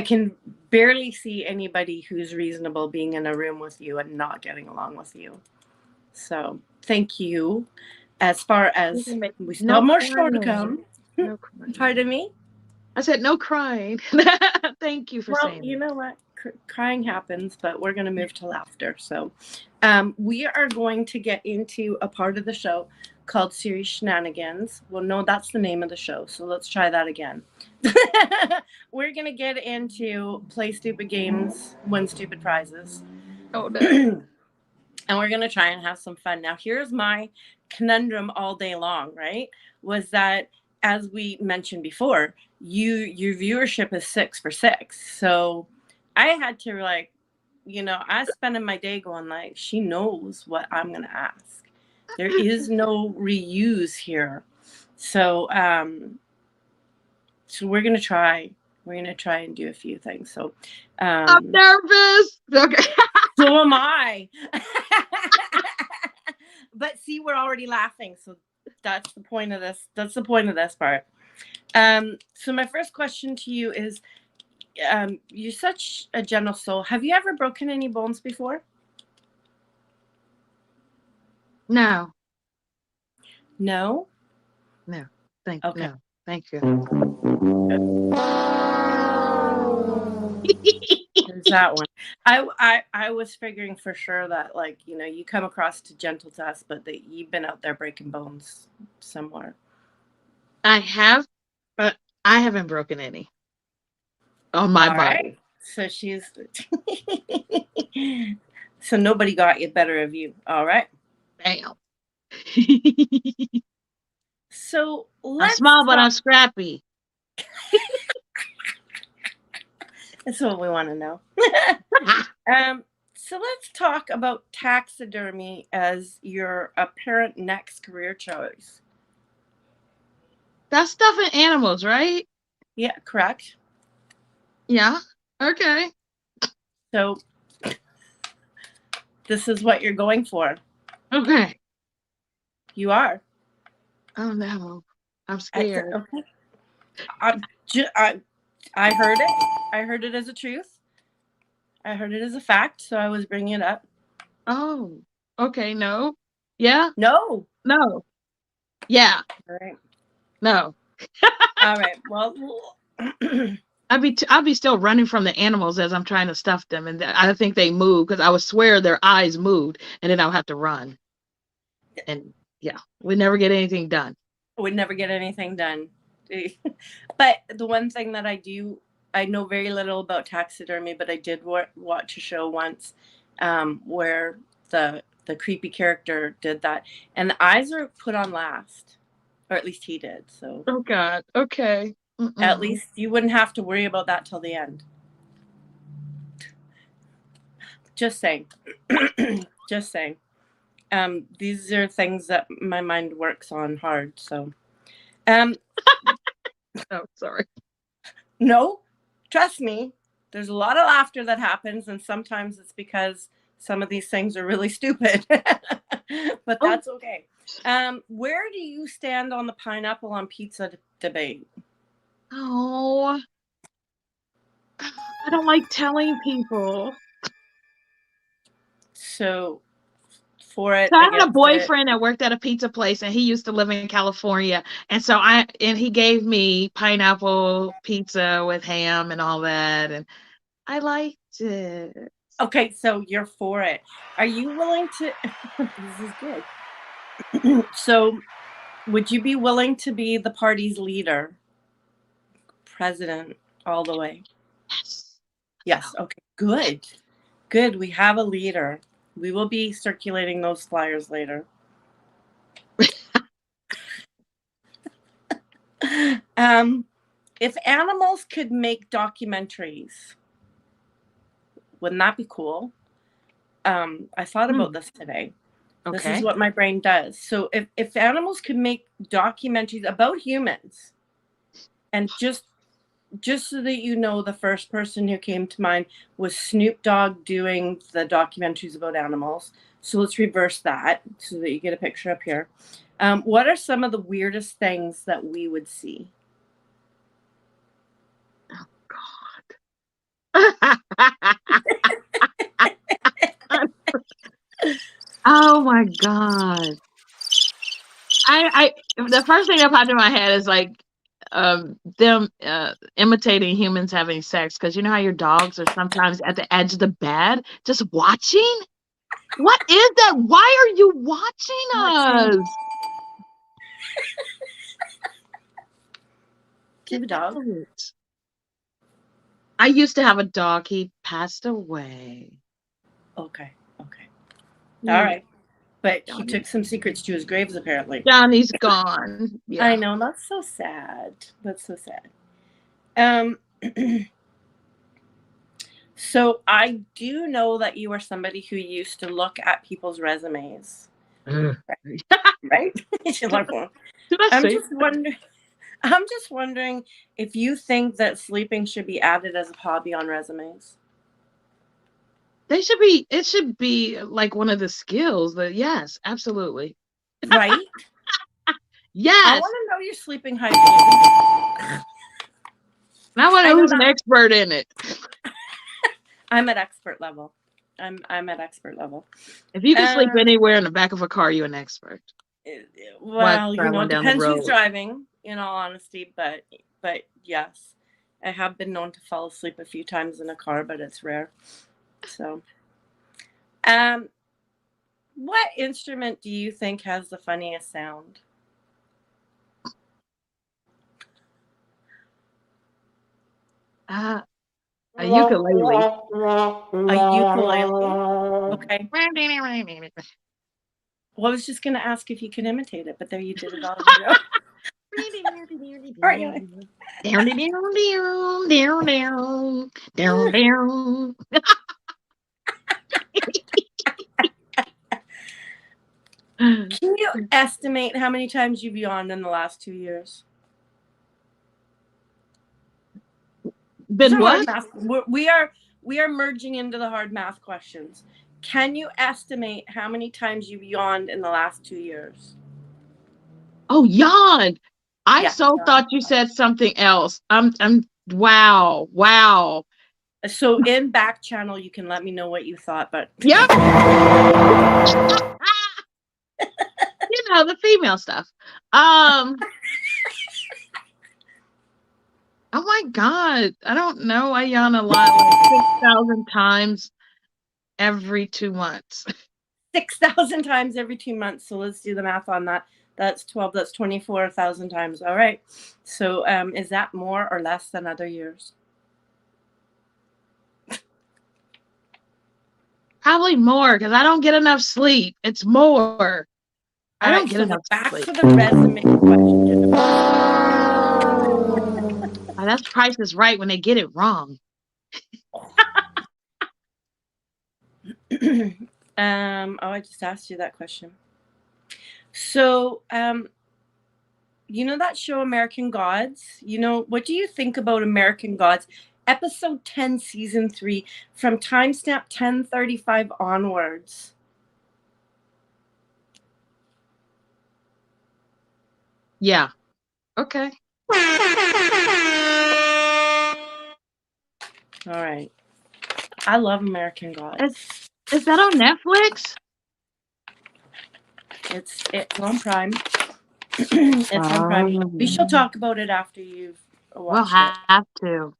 can barely see anybody who's reasonable being in a room with you and not getting along with you. So thank you. As far as we still have more show to come. No crying. Pardon me? I said no crying. Thank you for saying that. Well, you know what? Crying happens, but we're going to move to laughter. So we are going to get into a part of the show called Series Shenanigans. Well, no, that's the name of the show. So let's try that again. We're going to get into play stupid games, win stupid prizes. Oh, no. And we're going to try and have some fun. Now, here's my conundrum all day long, right? Was that, as we mentioned before, your viewership is 6 for 6. So I had to, like, you know, I was spending my day going like, she knows what I'm going to ask. There is no reuse here. So, so we're going to try. We're going to try and do a few things. So I'm nervous. Okay. So am I. But see, we're already laughing. So that's the point of this. That's the point of this part. So my first question to you is, you're such a gentle soul. Have you ever broken any bones before? No. No? No. Thank Okay. No. Thank you. There's that one. I was figuring for sure that, like, you know, you come across to gentle to us, but that you've been out there breaking bones somewhere. I have, but I haven't broken any on my body. Right. So she's so nobody got you better of you. All right. Damn. So I'm small, but I'm scrappy. That's what we want to know. So let's talk about taxidermy as your apparent next career choice. That's stuffing animals, right? Yeah, correct. Yeah. Okay. So this is what you're going for. Okay. You are. Oh no, I'm scared. Okay. I heard it. I heard it as a truth. I heard it as a fact, so I was bringing it up. Oh, okay. No. Yeah. No. No. Yeah. All right. No. All right. Well, I'd be still running from the animals as I'm trying to stuff them, and I think they move because I would swear their eyes moved, and then I'll have to run. And yeah, we never get anything done. Would never get anything done. But the one thing that I know very little about taxidermy, but I did watch a show once where the creepy character did that, and the eyes are put on last, or at least he did. So oh God, okay. At least you wouldn't have to worry about that till the end. Just saying. Just saying. These are things that my mind works on hard. So oh, sorry. No, trust me, there's a lot of laughter that happens, and sometimes it's because some of these things are really stupid. but Oh. that's okay. Where do you stand on the pineapple on pizza debate? Oh, I don't like telling people. So for it, So I had a against it. boyfriend that worked at a pizza place, and he used to live in California. And so he gave me pineapple pizza with ham and all that, and I liked it. Okay, so you're for it. Are you willing to? This is good. So, would you be willing to be the party's leader, president, all the way? Yes. Yes. Okay. Good. Good. We have a leader. We will be circulating those flyers later. If animals could make documentaries, wouldn't that be cool? I thought about this today. This is Okay. what my brain does. So if animals could make documentaries about humans, and just so that you know, the first person who came to mind was Snoop Dogg doing the documentaries about animals. So let's reverse that so that you get a picture up here. What are some of the weirdest things that we would see? Oh my God. The first thing that popped in my head is like them imitating humans having sex, because you know how your dogs are sometimes at the edge of the bed just watching? What is that? Why are you watching us? Do you have a dog? Out. I used to have a dog. He passed away. Okay. Okay. Yeah. All right. But he Johnny. took some secrets to his graves, apparently. Johnny's gone. Yeah. I know. That's so sad. That's so sad. So I do know that you are somebody who used to look at people's resumes. Right? She's like, well, I'm just wondering if you think that sleeping should be added as a hobby on resumes. It should be like one of the skills. Yes, absolutely. Right? Yes. I want to know your sleeping hygiene. I want to know who's an expert in it. I'm at expert level. I'm at expert level. If you can sleep anywhere in the back of a car, you're an expert. Well, it depends who's driving, in all honesty, but yes. I have been known to fall asleep a few times in a car, but it's rare. So, what instrument do you think has the funniest sound? A ukulele. A ukulele? Okay. Well, I was just going to ask if you can imitate it, but there you did it all. Can you estimate how many times you've yawned in the last 2 years? Been what? We are merging into the hard math questions. Can you estimate how many times you've yawned in the last 2 years? Oh, yawned. I thought you said something else. Wow. So in back channel, you can let me know what you thought, but yep. The female stuff. Oh my God. I don't know. I yawn a lot, like 6,000 times every 2 months. 6,000 times every 2 months. So let's do the math on that. That's 12. That's 24,000 times. All right. So is that more or less than other years? Probably more, because I don't get enough sleep. It's more. I don't get enough back sleep. to the resume question. That's Price is Right when they get it wrong. I just asked you that question. So, you know that show American Gods? What do you think about American Gods? Episode 10, season 3, from timestamp 10:35 onwards. Yeah. Okay. All right. I love American Gods. Is that on Netflix? It's on Prime. It's on Prime. We shall talk about it after you've We'll watched it. have to.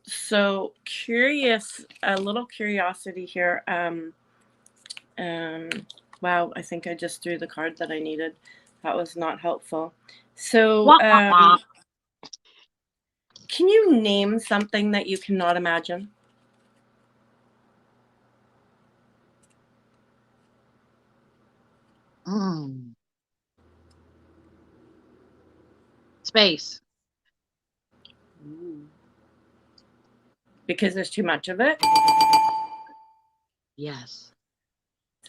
So curious, a little curiosity here. Wow, I think I just threw the card that I needed. That was not helpful. So, Wah, wah, wah. can you name something that you cannot imagine? Space. Because there's too much of it. Yes.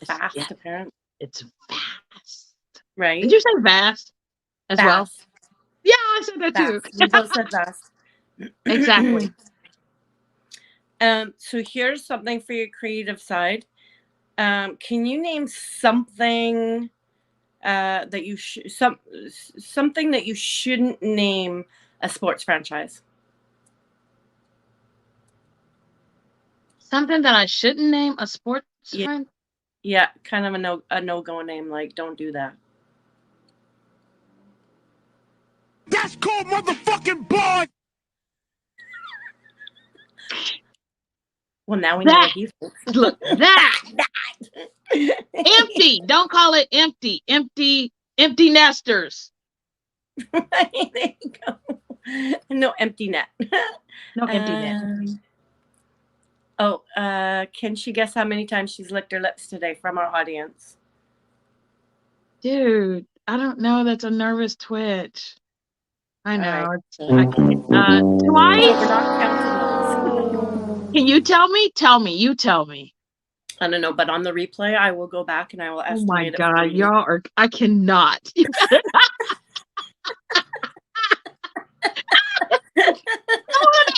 Fast, Yeah. apparently. It's vast. Right? Did you say vast as well? Fast. Yeah, I said that too. Fast. We both said fast. Exactly. So here's something for your creative side. Can you name something that you something that you shouldn't name a sports franchise? Something that I shouldn't name a sports friend? Yeah, kind of a no-go name, like don't do that. That's called motherfucking boy. Well, now we know what he thinks. Look, that. Empty. Don't call it empty. Empty nesters. There you go. No empty net. No empty net. Can she guess how many times she's licked her lips today from our audience? Dude, I don't know. That's a nervous twitch. I know. Right. Twice? So we're not counting those. Can you tell me? Tell me. You tell me. I don't know, but on the replay, I will go back and I will estimate. Oh my it God, for you. y'all are. I cannot.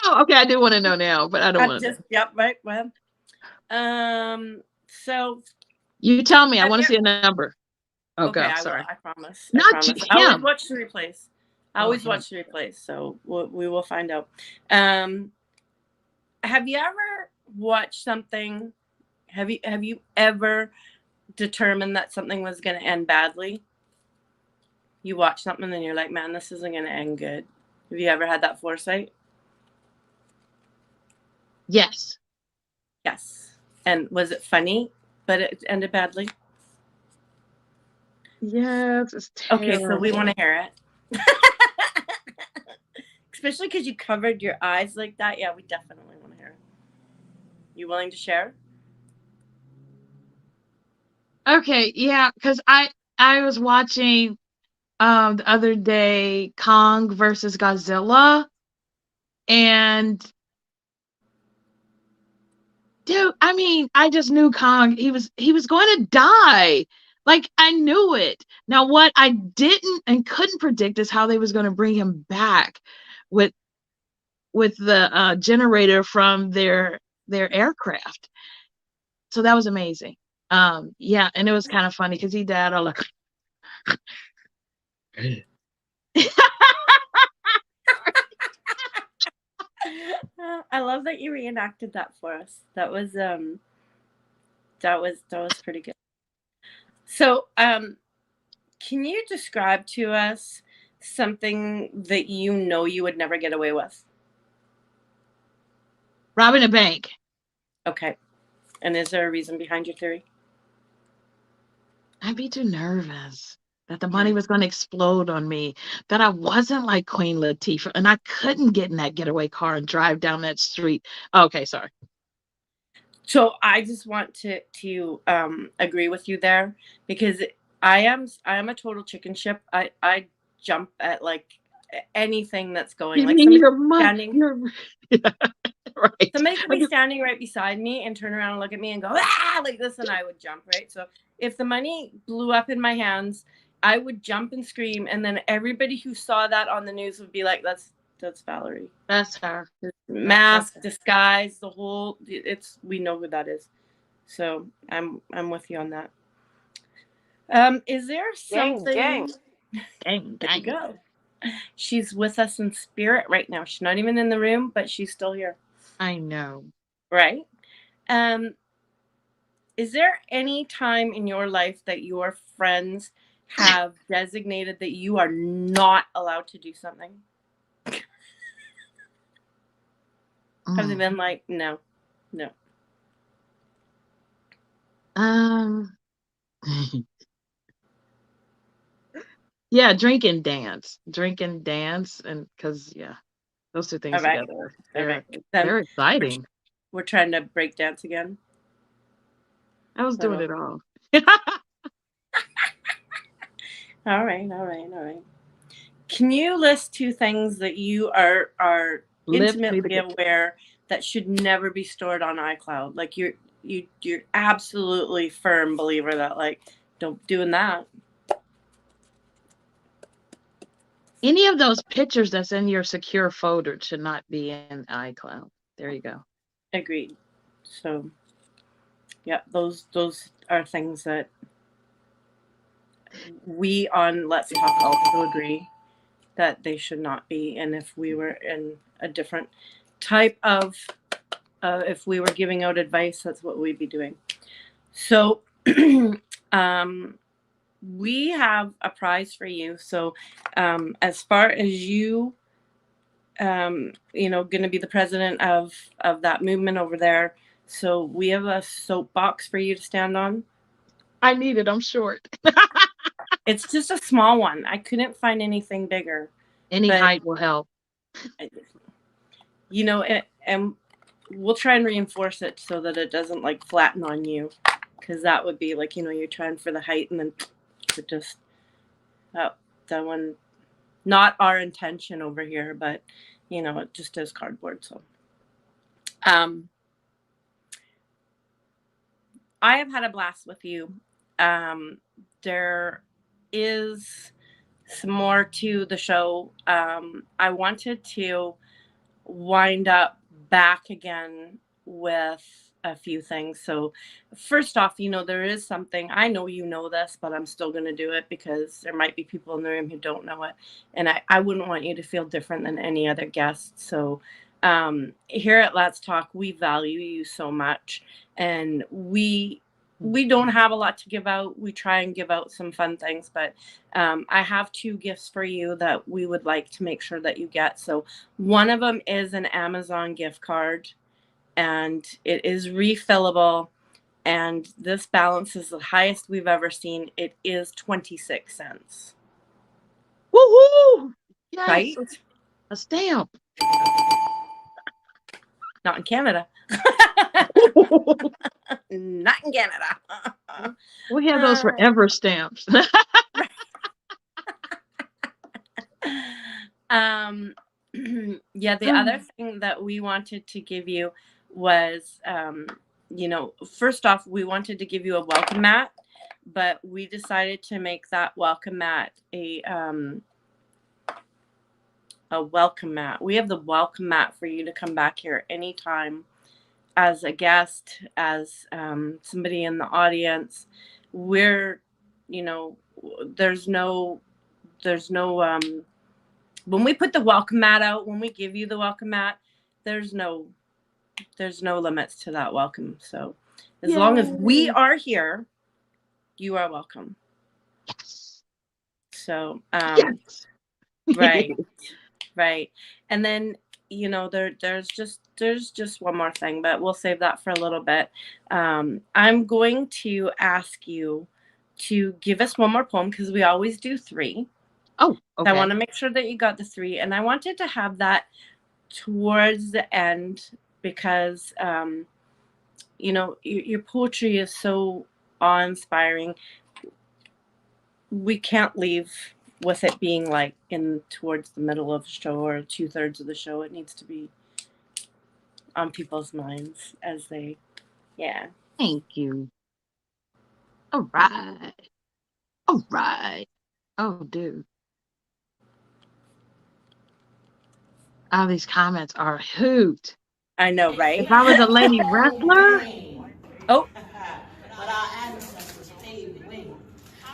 Okay, I do want to know now, but I don't want to know. Yep, right. Well, so you tell me. I want to see a number. Oh okay, God, sorry. I promise. Not I promise. him. I always watch the replays. I always watch the replays, so we will find out. Have you ever watched something? Have you ever determined that something was going to end badly? You watch something and you're like, man, this isn't going to end good. Have you ever had that foresight? Yes. Yes. And was it funny, but it ended badly? Yes, it's terrible. Okay, so we want to hear it. Especially because you covered your eyes like that. Yeah, we definitely want to hear it. You willing to share? Okay, yeah, because I was watching the other day Kong versus Godzilla, and dude, I mean, I just knew Kong, he was going to die. Like, I knew it. Now, what I didn't and couldn't predict is how they was going to bring him back with the generator from their aircraft. So that was amazing. Yeah, and it was kind of funny because he died all like. I love that you reenacted that for us. That was pretty good. So, can you describe to us something that you know you would never get away with? Robbing a bank. Okay. And is there a reason behind your theory? I'd be too nervous that the money was going to explode on me, that I wasn't like Queen Latifah, and I couldn't get in that getaway car and drive down that street. Okay, sorry. So I just want to agree with you there, because I am a total chicken shit. I jump at like anything that's going. You like mean yeah, right. Somebody could be standing right beside me and turn around and look at me and go, ah, like this, and I would jump, right? So if the money blew up in my hands, I would jump and scream, and then everybody who saw that on the news would be like, that's Valerie. That's her. Mask, disguise, the whole, we know who that is. So I'm with you on that. Is there something? Dang, There you dang. go. She's with us in spirit right now. She's not even in the room, but she's still here. I know. Right? Is there any time in your life that your friends have designated that you are not allowed to do something? Have they Mm. been like, no? Um. Yeah, drink and dance, and because those two things All right. together, All right. they're Then exciting. we're trying to break dance again. I was doing So, it all. all right. Can you list two things that you are Lift me to intimately get aware that should never be stored on iCloud? Like you're absolutely firm believer that like don't doing that. any of those pictures that's in your secure folder should not be in iCloud. There you go. Agreed. So yeah, those are things that we on Let's Talk also agree that they should not be. And if we were in a different type of if we were giving out advice, that's what we'd be doing. So we have a prize for you. So as far as you going to be the president of that movement over there, so we have a soapbox for you to stand on. I need it. I'm short. It's just a small one. I couldn't find anything bigger. Any But, height will help. And we'll try and reinforce it so that it doesn't like flatten on you, because that would be like, you're trying for the height and then it just that one, not our intention over here, but it just is cardboard. So I have had a blast with you. There is some more to the show. I wanted to wind up back again with a few things. So first off, there is something, I know you know this, but I'm still going to do it because there might be people in the room who don't know it. And I wouldn't want you to feel different than any other guest. So here at Let's Talk, we value you so much. And we don't have a lot to give out. We try and give out some fun things, but I have two gifts for you that we would like to make sure that you get. So one of them is an Amazon gift card, and it is refillable. And this balance is the highest we've ever seen. It is 26 cents. Woohoo! Yes, Right? a stamp. Not in Canada. Not in Canada. We have those forever stamps. The other thing that we wanted to give you was, first off, we wanted to give you a welcome mat, but we decided to make that welcome mat a welcome mat. We have the welcome mat for you to come back here anytime as a guest, as somebody in the audience. We're, there's no when we put the welcome mat out, when we give you the welcome mat, there's no limits to that welcome. So as long as we are here, you are welcome. Yes. So Yes. right. And then there's just one more thing, but we'll save that for a little bit. I'm going to ask you to give us one more poem, because we always do 3. Oh, okay. I want to make sure that you got the 3, and I wanted to have that towards the end because your poetry is so awe-inspiring. We can't leave with it being like in towards the middle of the show or 2/3 of the show. It needs to be on people's minds as they Thank you. All right. Oh, dude. All these comments are hoot. I know, right? If I was a lady wrestler. Oh. But our ancestors paved the way.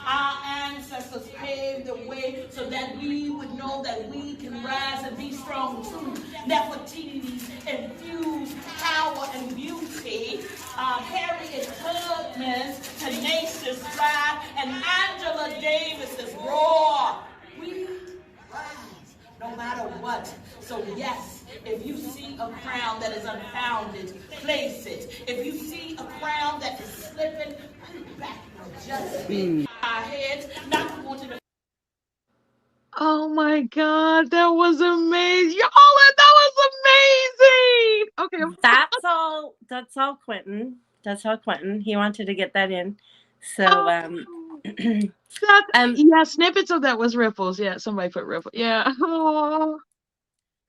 Our ancestors paved paved the way so that we would know that we can rise and be strong too. Nefertiti infused power and beauty. Harriet Tubman's tenacious drive, and Angela Davis's roar. We rise no matter what. So yes, if you see a crown that is unfounded, place it. If you see a crown that is slipping, put it back and adjust it. Our heads, not going to the. Oh my God, that was amazing. Y'all, that was amazing. Okay. That's all Quentin. That's all Quentin. He wanted to get that in. So Oh, yeah, snippets of that was ripples. Yeah, somebody put ripple. Yeah. Oh,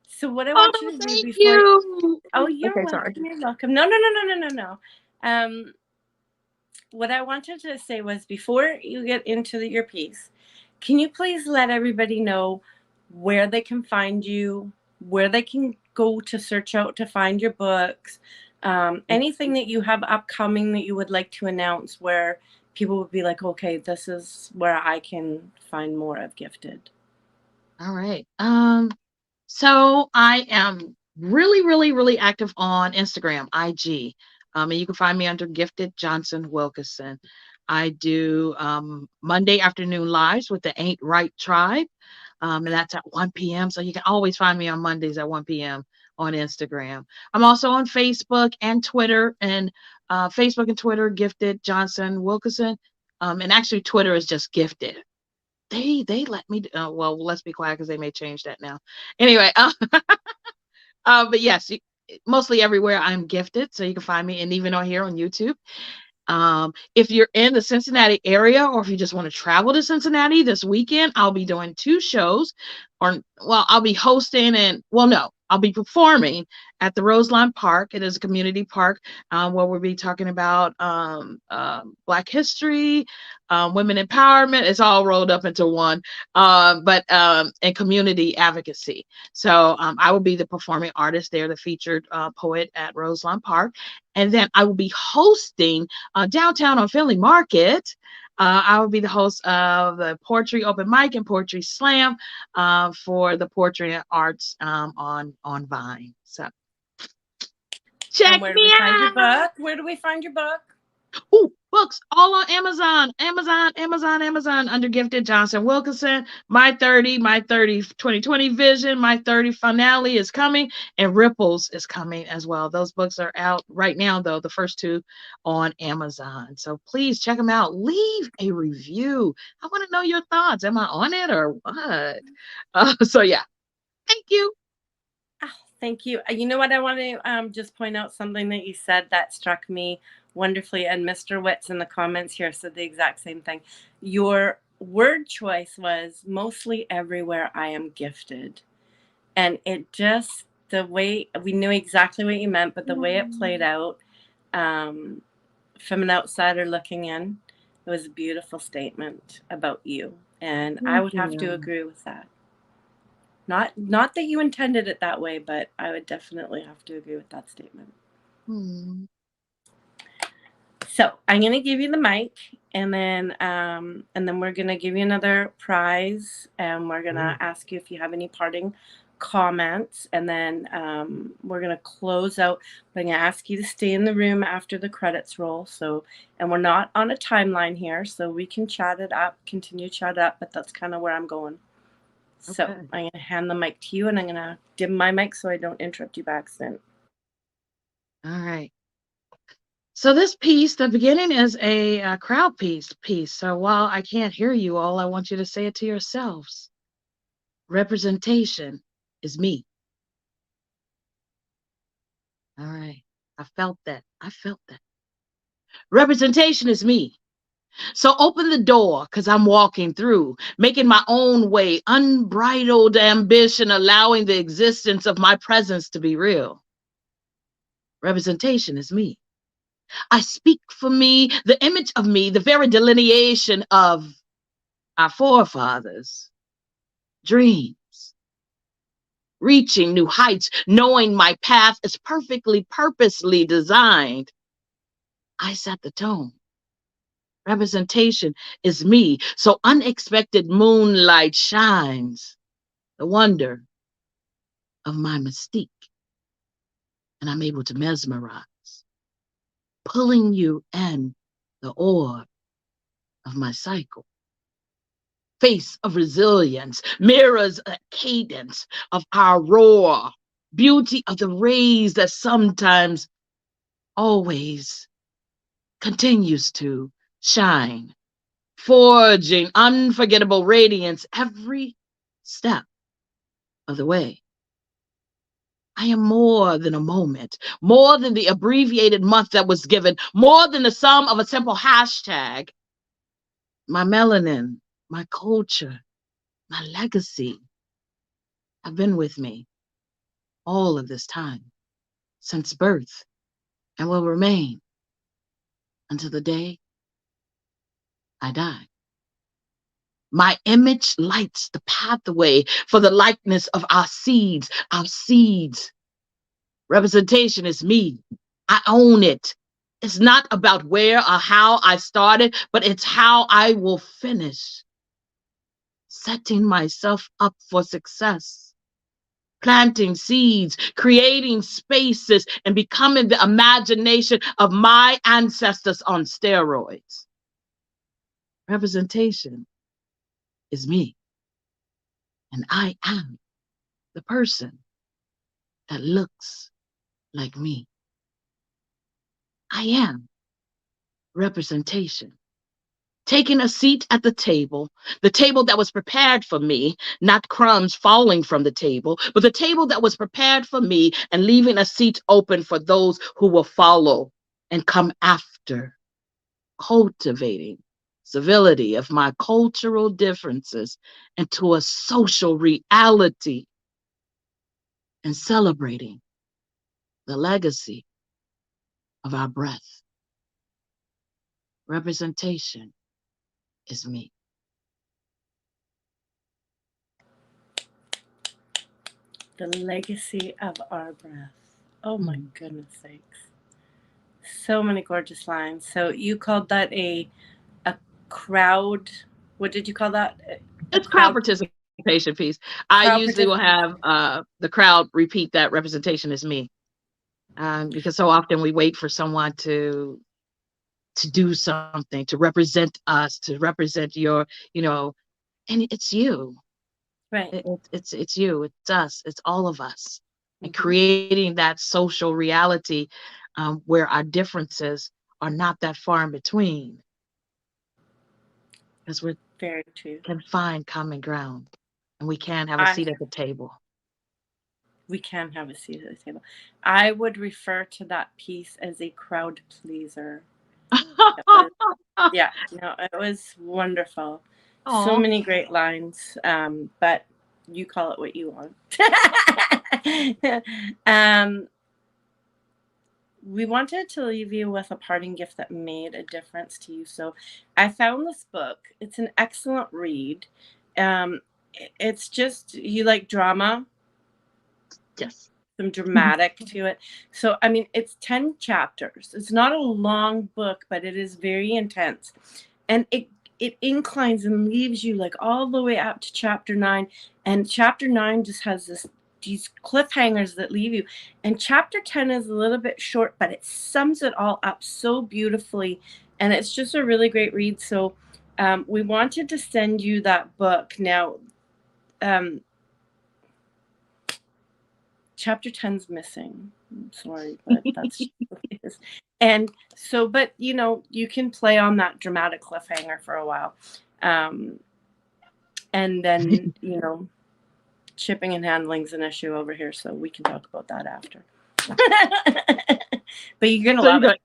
so what I want you to do thank before you. Oh, you're Okay, welcome. sorry. You're welcome. No. What I wanted to say was before you get into your piece, can you please let everybody know where they can find you, where they can go to search out to find your books, anything that you have upcoming that you would like to announce where people would be like, okay, this is where I can find more of Gifted. All right. So I am really active on Instagram, IG. And you can find me under Gifted Johnson Wilkinson. I do Monday afternoon lives with the Ain't Right Tribe. And that's at 1 p.m. So you can always find me on Mondays at 1 p.m. on Instagram. I'm also on Facebook and Twitter, and Facebook and Twitter, Gifted Johnson Wilkinson. And actually Twitter is just Gifted. They let me, well, let's be quiet because they may change that now. Anyway, but yes, mostly everywhere I'm Gifted. So you can find me, and even on here on YouTube. If you're in the Cincinnati area, or if you just want to travel to Cincinnati this weekend, I'll be doing 2 shows, I'll be hosting I'll be performing at the Roseline Park. It is a community park where we'll be talking about Black history, women empowerment. It's all rolled up into one, and community advocacy. So I will be the performing artist there, the featured poet at Roseline Park. And then I will be hosting downtown on Finley Market. I will be the host of the Poetry Open Mic and Poetry Slam for the Poetry and Arts on Vine. So check And where do me we find your out. book? Where do we find your book? Ooh, books all on Amazon under Gifted Johnson Wilkinson. My 30 2020 vision, my 30 finale is coming, and Ripples is coming as well. Those books are out right now, though, the first 2 on Amazon. So please check them out. Leave a review. I want to know your thoughts. Am I on it or what? So yeah, thank you. Thank you. You know what? I want to just point out something that you said that struck me wonderfully. And Mr. Witz in the comments here said the exact same thing. Your word choice was mostly everywhere I am gifted. And it just, the way, we knew exactly what you meant, but the way it played out from an outsider looking in, it was a beautiful statement about you. And I would have to agree with that. Not that you intended it that way, but I would definitely have to agree with that statement. So I'm going to give you the mic, and then we're going to give you another prize, and we're going to ask you if you have any parting comments, and then we're going to close out. I'm going to ask you to stay in the room after the credits roll. So, and we're not on a timeline here, so we can chat it up, continue to chat up, but that's kind of where I'm going. So I'm going to hand the mic to you, and I'm going to dim my mic so I don't interrupt you by accident. All right. So this piece, the beginning is a crowd piece. So while I can't hear you all, I want you to say it to yourselves. Representation is me. All right. I felt that. Representation is me. So open the door, because I'm walking through, making my own way, unbridled ambition, allowing the existence of my presence to be real. Representation is me. I speak for me, the image of me, the very delineation of our forefathers' dreams. Reaching new heights, knowing my path is purposely designed. I set the tone. Representation is me. So unexpected moonlight shines the wonder of my mystique. And I'm able to mesmerize, pulling you in the orb of my cycle. Face of resilience mirrors a cadence of our roar. Beauty of the rays that sometimes, always continues to shine, forging unforgettable radiance every step of the way. I am more than a moment, more than the abbreviated month that was given, more than the sum of a simple hashtag. My melanin, my culture, my legacy have been with me all of this time, since birth, and will remain until the day I die. My image lights the pathway for the likeness of our seeds. Our seeds. Representation is me. I own it. It's not about where or how I started, but it's how I will finish. Setting myself up for success. Planting seeds, creating spaces, and becoming the imagination of my ancestors on steroids. Representation is me. And I am the person that looks like me. I am representation. Taking a seat at the table that was prepared for me, not crumbs falling from the table, but the table that was prepared for me, and leaving a seat open for those who will follow and come after. Cultivating civility of my cultural differences into a social reality, and celebrating the legacy of our breath. Representation is me. The legacy of our breath. Oh my goodness sakes. So many gorgeous lines. So you called that a crowd, what did you call that? It's crowd participation piece. I usually will have the crowd repeat that representation is me. Because so often we wait for someone to do something, to represent us, to represent your, and it's you. Right. It's you, it's us, it's all of us. And creating that social reality where our differences are not that far in between. Because we very true. Can find common ground, and we can have a seat at the table. We can have a seat at the table. I would refer to that piece as a crowd pleaser. Yeah, no, it was wonderful. Aww. So many great lines, but you call it what you want. We wanted to leave you with a parting gift that made a difference to you. So I found this book. It's an excellent read. It's just, you like drama? Yes. Some dramatic to it. So, I mean, it's 10 chapters. It's not a long book, but it is very intense. And it inclines and leaves you like all the way up to chapter 9. And chapter 9 just has these cliffhangers that leave you. And chapter 10 is a little bit short, but it sums it all up so beautifully. And it's just a really great read. So we wanted to send you that book. Now, chapter 10's missing. I'm sorry, but that's just what it is. And so, but you can play on that dramatic cliffhanger for a while. And then, shipping and handling is an issue over here, so we can talk about that after. But you're gonna love it.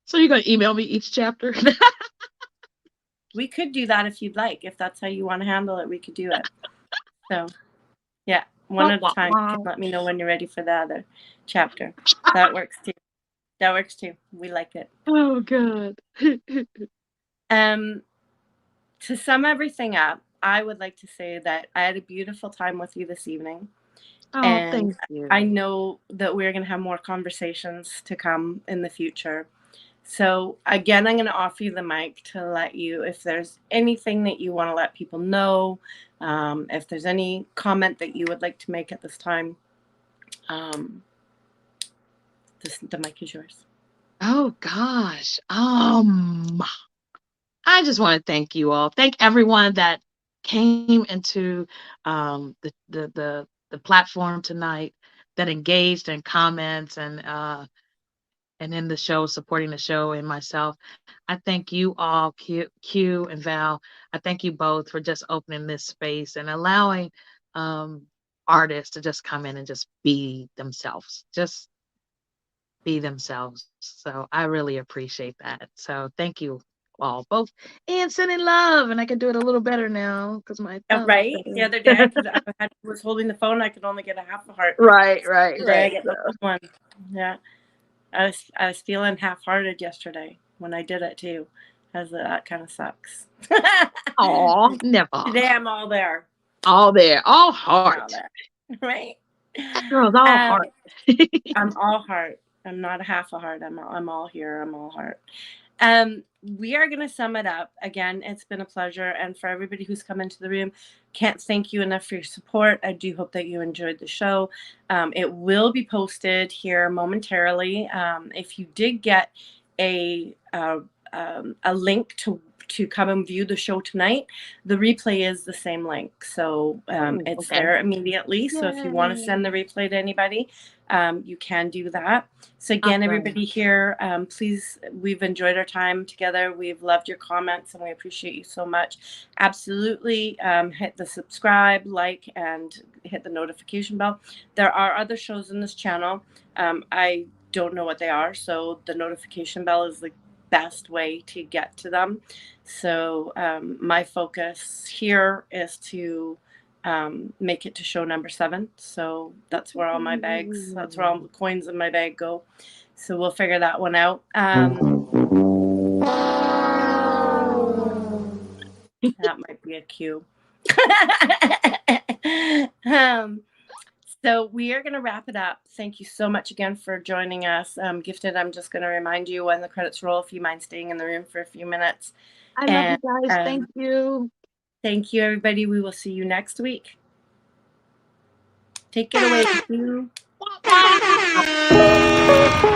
So you're gonna email me each chapter? We could do that if you'd like. If that's how you want to handle it, we could do it. So, yeah, one at a time. You can let me know when you're ready for the other chapter. That works too. That works too. We like it. Oh, good. To sum everything up, I would like to say that I had a beautiful time with you this evening. Oh, and thank you. I know that we're going to have more conversations to come in the future. So again, I'm going to offer you the mic to let you, if there's anything that you want to let people know, if there's any comment that you would like to make at this time, the mic is yours. Oh gosh. I just want to thank you all. Thank everyone that came into the platform tonight, that engaged in comments and in the show, supporting the show, and myself. I thank you all, Q and Val. I thank you both for just opening this space and allowing artists to just come in and just be themselves. Just be themselves. So I really appreciate that. So thank you all both, and sending love. And I can do it a little better now because my thumb's Right. better. The other day, I was holding the phone. I could only get a half a heart. Right. Today I get the full one. Yeah. I was feeling half-hearted yesterday when I did it too. That kind of sucks. Oh, never. Today I'm all there. All there. All All heart. there. Right. That girl's all heart. I'm all heart. I'm not a half a heart. I'm all here. I'm all heart. We are going to sum it up. Again, it's been a pleasure. And for everybody who's come into the room, can't thank you enough for your support. I do hope that you enjoyed the show. It will be posted here momentarily. If you did get a link to come and view the show tonight, the replay is the same link. So it's Okay. there immediately. So if you want to send the replay to anybody, you can do that. So again, Awesome. everybody here, please, we've enjoyed our time together. We've loved your comments and we appreciate you so much. Absolutely hit the subscribe, like, and hit the notification bell. There are other shows in this channel. I don't know what they are. So the notification bell is the best way to get to them. So my focus here is to make it to show number 7. So that's where all my bags, that's where all the coins in my bag go. So we'll figure that one out. That might be a cue. So we are going to wrap it up. Thank you so much again for joining us. Gifted, I'm just going to remind you when the credits roll, if you mind staying in the room for a few minutes. I love you guys. Thank you. Thank you, everybody. We will see you next week. Take it away.